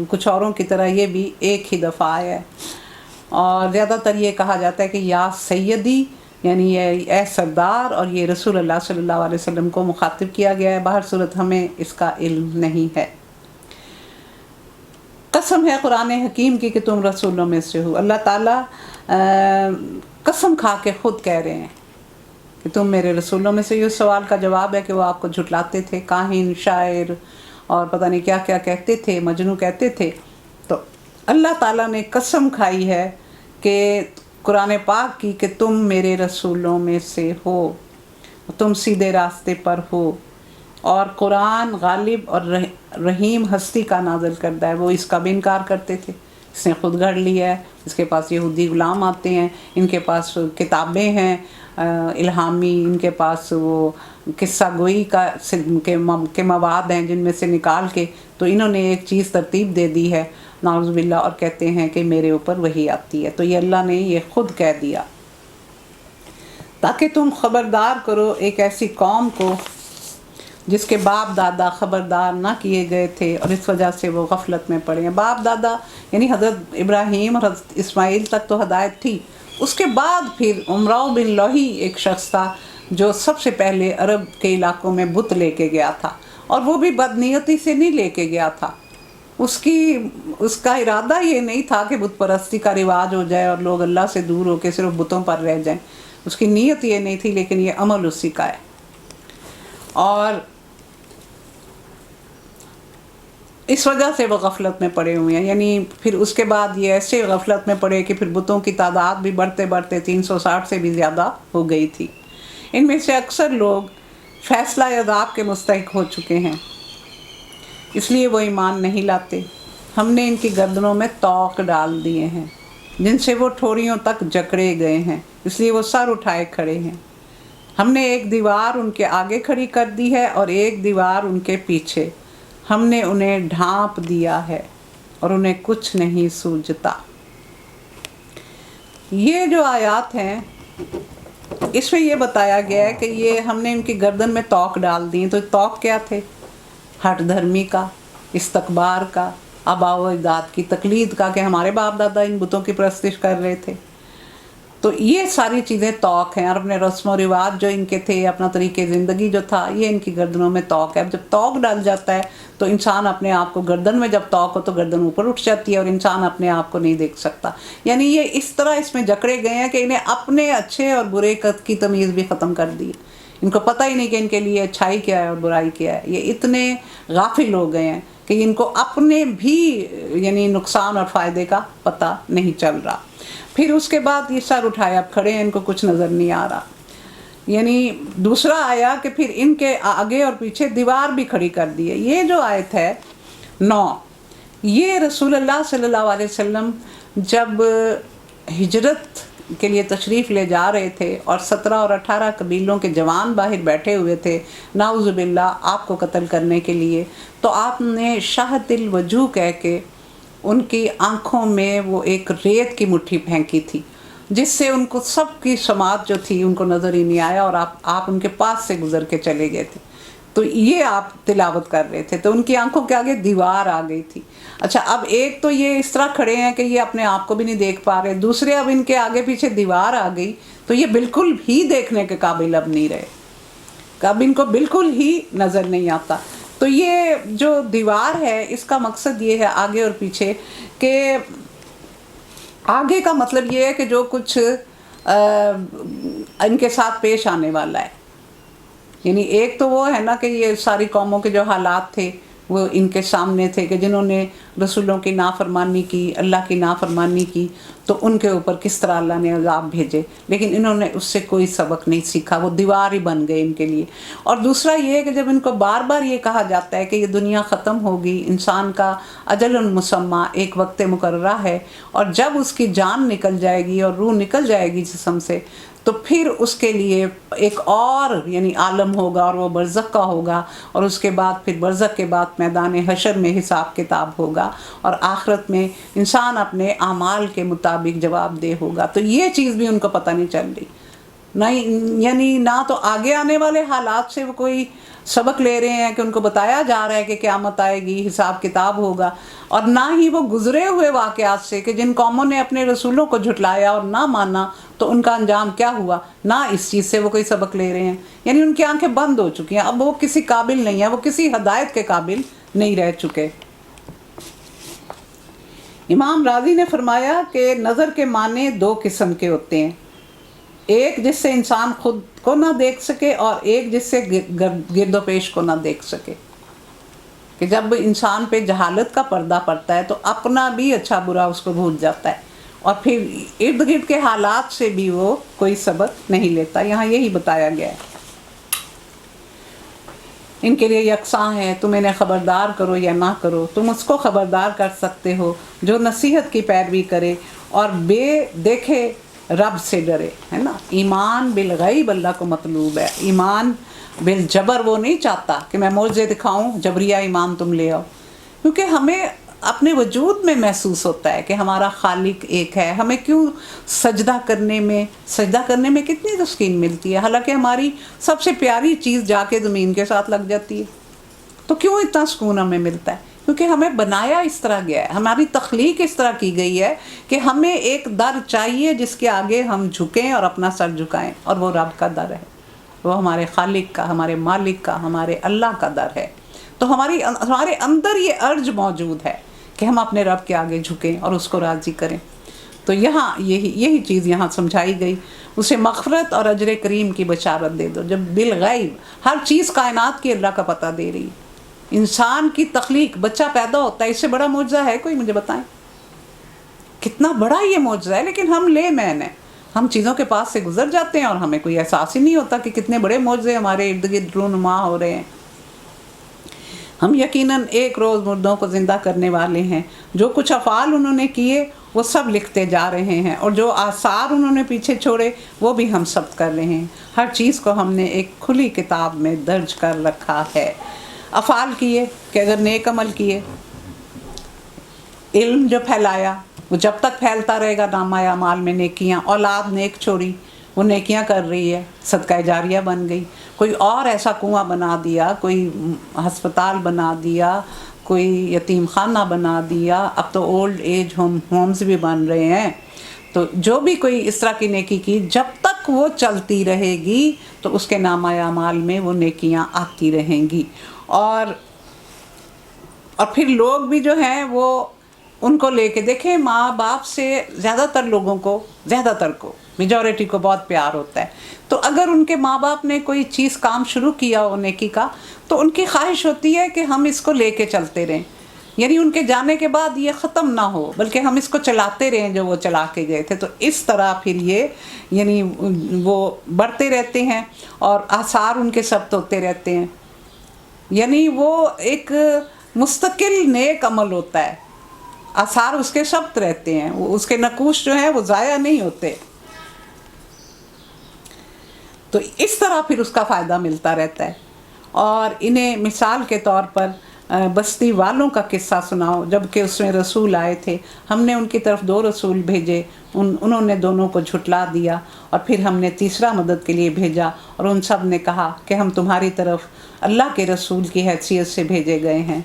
کچھ اوروں کی طرح یہ بھی ایک ہی دفعہ آیا ہے. اور زیادہ تر یہ کہا جاتا ہے کہ یا سیدی، یعنی یہ اے سردار، اور یہ رسول اللہ صلی اللہ علیہ وسلم کو مخاطب کیا گیا ہے. باہر صورت ہمیں اس کا علم نہیں ہے. قسم ہے قرآن حکیم کی کہ تم رسولوں میں سے ہو. اللہ تعالیٰ قسم کھا کے خود کہہ رہے ہیں کہ تم میرے رسولوں میں سے. یہ سوال کا جواب ہے کہ وہ آپ کو جھٹلاتے تھے، کاہن، شاعر اور پتہ نہیں کیا کیا کہتے تھے، مجنوں کہتے تھے. تو اللہ تعالیٰ نے قسم کھائی ہے کہ قرآن پاک کی کہ تم میرے رسولوں میں سے ہو، تم سیدھے راستے پر ہو. اور قرآن غالب اور رحیم ہستی کا نازل کردہ ہے. وہ اس کا بھی انکار کرتے تھے، اس نے خود گھڑ لیا ہے، اس کے پاس یہودی غلام آتے ہیں، ان کے پاس کتابیں ہیں الہامی، ان کے پاس وہ قصہ گوئی کے مواد ہیں جن میں سے نکال کے تو انہوں نے ایک چیز ترتیب دے دی ہے نعوذ باللہ، اور کہتے ہیں کہ میرے اوپر وحی آتی ہے. تو یہ اللہ نے یہ خود کہہ دیا تاکہ تم خبردار کرو ایک ایسی قوم کو جس کے باپ دادا خبردار نہ کیے گئے تھے اور اس وجہ سے وہ غفلت میں پڑے ہیں. باپ دادا یعنی حضرت ابراہیم اور حضرت اسماعیل تک تو ہدایت تھی، اس کے بعد پھر امراؤ بن لوہی ایک شخص تھا جو سب سے پہلے عرب کے علاقوں میں بت لے کے گیا تھا، اور وہ بھی بدنیتی سے نہیں لے کے گیا تھا. اس کا ارادہ یہ نہیں تھا کہ بت پرستی کا رواج ہو جائے اور لوگ اللہ سے دور ہو کے صرف بتوں پر رہ جائیں. اس کی نیت یہ نہیں تھی، لیکن یہ عمل اسی کا ہے. اور اس وجہ سے وہ غفلت میں پڑے ہوئے ہیں. یعنی پھر اس کے بعد یہ ایسے غفلت میں پڑے کہ پھر بتوں کی تعداد بھی بڑھتے بڑھتے 360 سے بھی زیادہ ہو گئی تھی. ان میں سے اکثر لوگ فیصلہ عذاب کے مستحق ہو چکے ہیں، اس لیے وہ ایمان نہیں لاتے. ہم نے ان کی گردنوں میں طوق ڈال دیے ہیں جن سے وہ ٹھوڑیوں تک جکڑے گئے ہیں، اس لیے وہ سر اٹھائے کھڑے ہیں. ہم نے ایک دیوار ان کے آگے کھڑی کر دی ہے اور ایک دیوار ان کے پیچھے. ہم نے انہیں ڈھانپ دیا ہے اور انہیں کچھ نہیں سوجھتا. یہ جو آیات ہیں اس میں یہ بتایا گیا ہے کہ یہ ہم نے ان کی گردن میں طوق ڈال دی. تو طوق کیا تھے؟ ہٹ دھرمی کا، استکبار کا، آباء و اجداد کی تقلید کا، کہ ہمارے باپ دادا ان بتوں کی پرستش کر رہے تھے. تو یہ ساری چیزیں طوق ہیں، اور اپنے رسم و رواج جو ان کے تھے، اپنا طریقے زندگی جو تھا، یہ ان کی گردنوں میں طوق ہے. جب طوق ڈال جاتا ہے تو انسان اپنے آپ کو، گردن میں جب طوق ہو تو گردن اوپر اٹھ جاتی ہے اور انسان اپنے آپ کو نہیں دیکھ سکتا. یعنی یہ اس طرح اس میں جکڑے گئے ہیں کہ انہیں اپنے اچھے اور برے کی تمیز بھی ختم کر دی. ان کو پتہ ہی نہیں کہ ان کے لیے اچھائی کیا ہے اور برائی کیا ہے. یہ اتنے غافل ہو گئے ہیں کہ ان کو اپنے بھی یعنی نقصان اور فائدے کا پتہ نہیں چل رہا. پھر اس کے بعد یہ سر اٹھائے اب کھڑے ہیں، ان کو کچھ نظر نہیں آ رہا. یعنی دوسرا آیا کہ پھر ان کے آگے اور پیچھے دیوار بھی کھڑی کر دی ہے. یہ جو آیت ہے 9، یہ رسول اللہ صلی اللہ علیہ وسلم جب ہجرت کے لیے تشریف لے جا رہے تھے اور 17 اور 18 قبیلوں کے جوان باہر بیٹھے ہوئے تھے نعوذ باللہ آپ کو قتل کرنے کے لیے، تو آپ نے شاہد الوجوہ کہہ کے ان کی آنکھوں میں وہ ایک ریت کی مٹھی پھینکی تھی، جس سے ان کو سب کی سماعت جو تھی ان کو نظر ہی نہیں آیا، اور آپ ان کے پاس سے گزر کے چلے گئے تھے. تو یہ آپ تلاوت کر رہے تھے تو ان کی آنکھوں کے آگے دیوار آ گئی تھی. اچھا، اب ایک تو یہ اس طرح کھڑے ہیں کہ یہ اپنے آپ کو بھی نہیں دیکھ پا رہے، دوسرے اب ان کے آگے پیچھے دیوار آ گئی تو یہ بالکل ہی دیکھنے کے قابل اب نہیں رہے، اب ان کو بالکل ہی نظر نہیں آتا. تو یہ جو دیوار ہے اس کا مقصد یہ ہے آگے اور پیچھے، کہ آگے کا مطلب یہ ہے کہ جو کچھ ان کے ساتھ پیش آنے والا ہے. یعنی ایک تو وہ ہے نا کہ یہ ساری قوموں کے جو حالات تھے وہ ان کے سامنے تھے کہ جنہوں نے رسولوں کی نافرمانی کی، اللہ کی نافرمانی کی، تو ان کے اوپر کس طرح اللہ نے عذاب بھیجے، لیکن انہوں نے اس سے کوئی سبق نہیں سیکھا، وہ دیوار ہی بن گئے ان کے لیے. اور دوسرا یہ ہے کہ جب ان کو بار بار یہ کہا جاتا ہے کہ یہ دنیا ختم ہوگی، انسان کا اجل مسمى ایک وقت مقررہ ہے، اور جب اس کی جان نکل جائے گی اور روح نکل جائے گی جسم سے تو پھر اس کے لیے ایک اور یعنی عالم ہوگا اور وہ برزخ کا ہوگا، اور اس کے بعد پھر برزخ کے بعد میدان حشر میں حساب کتاب ہوگا، اور آخرت میں انسان اپنے اعمال کے مطابق جواب دہ ہوگا. تو یہ چیز بھی ان کو پتہ نہیں چل رہی، یعنی نہ تو آگے آنے والے حالات سے وہ کوئی سبق لے رہے ہیں کہ ان کو بتایا جا رہا ہے کہ قیامت آئے گی، حساب کتاب ہوگا، اور نہ ہی وہ گزرے ہوئے واقعات سے کہ جن قوموں نے اپنے رسولوں کو جھٹلایا اور نہ مانا تو ان کا انجام کیا ہوا، نہ اس چیز سے وہ کوئی سبق لے رہے ہیں. یعنی ان کی آنکھیں بند ہو چکی ہیں، اب وہ کسی قابل نہیں ہیں، وہ کسی ہدایت کے قابل نہیں رہ چکے. امام راضی نے فرمایا کہ نظر کے معنی دو قسم کے ہوتے ہیں، ایک جس سے انسان خود کو نہ دیکھ سکے اور ایک جس سے گرد و پیش کو نہ دیکھ سکے، کہ جب انسان پہ جہالت کا پردہ پڑتا ہے تو اپنا بھی اچھا برا اس کو بھول جاتا ہے، اور پھر ارد گرد کے حالات سے بھی وہ کوئی سبق نہیں لیتا۔ یہاں یہی بتایا گیا ہے، ان کے لیے یکساں ہے، تم انہیں خبردار کرو یا نہ کرو، تم اس کو خبردار کر سکتے ہو جو نصیحت کی پیروی کرے اور بے دیکھے رب سے ڈرے، ہے نا۔ ایمان بالغیب اللہ کو مطلوب ہے، ایمان بالجبر وہ نہیں چاہتا کہ میں معجزے دکھاؤں جبریہ ایمان تم لے آؤ، کیونکہ ہمیں اپنے وجود میں محسوس ہوتا ہے کہ ہمارا خالق ایک ہے۔ ہمیں کیوں سجدہ کرنے میں کتنی تسکین ملتی ہے، حالانکہ ہماری سب سے پیاری چیز جا کے زمین کے ساتھ لگ جاتی ہے، تو کیوں اتنا سکون ہمیں ملتا ہے؟ کیونکہ ہمیں بنایا اس طرح گیا ہے، ہماری تخلیق اس طرح کی گئی ہے کہ ہمیں ایک در چاہیے جس کے آگے ہم جھکیں اور اپنا سر جھکائیں، اور وہ رب کا در ہے، وہ ہمارے خالق کا، ہمارے مالک کا، ہمارے اللہ کا در ہے۔ تو ہمارے اندر یہ ارج موجود ہے کہ ہم اپنے رب کے آگے جھکیں اور اس کو راضی کریں۔ تو یہاں یہی چیز یہاں سمجھائی گئی، اسے مغفرت اور اجر کریم کی بشارت دے دو، جب بالغیب ہر چیز کائنات کی اللہ کا پتہ دے رہی ہے۔ انسان کی تخلیق، بچہ پیدا ہوتا ہے، اس سے بڑا معجزہ ہے کوئی؟ مجھے بتائیں کتنا بڑا یہ معجزہ ہے، لیکن ہم لے مین ہیں، ہم چیزوں کے پاس سے گزر جاتے ہیں اور ہمیں کوئی احساس ہی نہیں ہوتا کہ کتنے بڑے معجزے ہمارے ارد گرد رونما ہو رہے ہیں۔ ہم یقیناً ایک روز مردوں کو زندہ کرنے والے ہیں، جو کچھ افعال انہوں نے کیے وہ سب لکھتے جا رہے ہیں، اور جو آثار انہوں نے پیچھے چھوڑے وہ بھی ہم ثبت کر رہے ہیں۔ ہر چیز کو ہم نے ایک کھلی کتاب میں درج کر رکھا ہے۔ افعال کیے کہ اگر نیک عمل کیے، علم جو پھیلایا وہ جب تک پھیلتا رہے گا، نامہ اعمال میں نیکیاں، اولاد نیک چھوڑی وہ نیکیاں کر رہی ہے، صدقہ جاریہ بن گئی، کوئی اور ایسا کنواں بنا دیا، کوئی ہسپتال بنا دیا، کوئی یتیم خانہ بنا دیا، اب تو اولڈ ایج ہومز بھی بن رہے ہیں۔ تو جو بھی کوئی اس طرح کی نیکی کی، جب تک وہ چلتی رہے گی تو اس کے نامہ اعمال میں وہ نیکیاں آتی رہیں گی، اور پھر لوگ بھی جو ہیں وہ ان کو لے کے دیکھیں، ماں باپ سے زیادہ تر کو میجورٹی کو بہت پیار ہوتا ہے، تو اگر ان کے ماں باپ نے کوئی چیز کام شروع کیا ہو نیکی کا، تو ان کی خواہش ہوتی ہے کہ ہم اس کو لے کے چلتے رہیں، یعنی ان کے جانے کے بعد یہ ختم نہ ہو، بلکہ ہم اس کو چلاتے رہیں جو وہ چلا کے گئے تھے۔ تو اس طرح پھر یہ یعنی وہ بڑھتے رہتے ہیں اور آثار ان کے ثبت ہوتے رہتے ہیں، یعنی وہ ایک مستقل نیک عمل ہوتا ہے، آثار اس کے ثبت رہتے ہیں، اس کے نقوش جو ہیں وہ ضائع نہیں ہوتے۔ تو اس طرح پھر اس کا فائدہ ملتا رہتا ہے۔ اور انہیں مثال کے طور پر بستی والوں کا قصہ سناؤ، جب کہ اس میں رسول آئے تھے، ہم نے ان کی طرف 2 رسول بھیجے، انہوں نے دونوں کو جھٹلا دیا، اور پھر ہم نے تیسرا مدد کے لیے بھیجا، اور ان سب نے کہا کہ ہم تمہاری طرف اللہ کے رسول کی حیثیت سے بھیجے گئے ہیں۔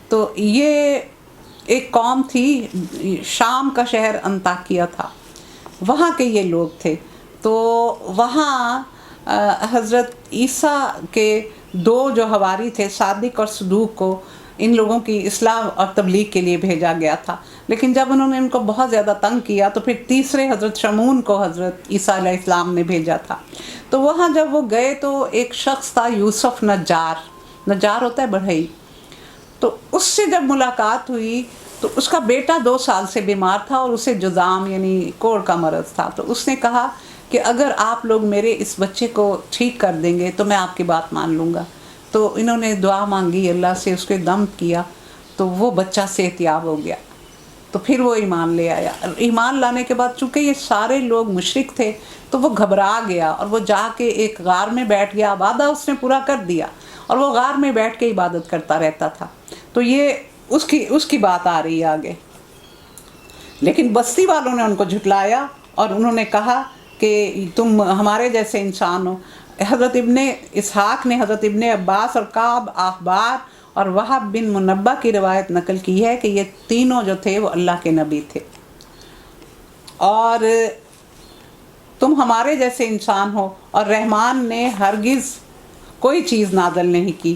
تو یہ ایک قوم تھی، شام کا شہر انطاکیہ تھا، وہاں کے یہ لوگ تھے۔ تو وہاں حضرت عیسیٰ کے 2 جو حواری تھے، صادق اور صدوق، کو ان لوگوں کی اصلاح اور تبلیغ کے لیے بھیجا گیا تھا، لیکن جب انہوں نے ان کو بہت زیادہ تنگ کیا تو پھر تیسرے حضرت شمون کو حضرت عیسیٰ علیہ السلام نے بھیجا تھا۔ تو وہاں جب وہ گئے تو ایک شخص تھا یوسف نجار ہوتا ہے بڑھئی، تو اس سے جب ملاقات ہوئی تو اس کا بیٹا 2 سال سے بیمار تھا اور اسے جذام یعنی کوڑ کا مرض تھا۔ تو اس نے کہا کہ اگر آپ لوگ میرے اس بچے کو ٹھیک کر دیں گے تو میں آپ کی بات مان لوں گا۔ تو انہوں نے دعا مانگی اللہ سے، اس کے دم کیا تو وہ بچہ صحت یاب ہو گیا، تو پھر وہ ایمان لے آیا۔ ایمان لانے کے بعد چونکہ یہ سارے لوگ مشرک تھے تو وہ گھبرا گیا، اور وہ جا کے ایک غار میں بیٹھ گیا، وعدہ اس نے پورا کر دیا، اور وہ غار میں بیٹھ کے عبادت کرتا رہتا تھا۔ تو یہ اس کی بات آ رہی ہے آگے۔ لیکن بستی والوں نے ان کو جھٹلایا اور انہوں نے کہا کہ تم ہمارے جیسے انسان ہو۔ حضرت ابن اسحاق نے حضرت ابن عباس اور کعب احبار اور وہب بن منبہ کی روایت نقل کی ہے کہ یہ تینوں جو تھے وہ اللہ کے نبی تھے، اور تم ہمارے جیسے انسان ہو، اور رحمان نے ہرگز کوئی چیز نازل نہیں کی،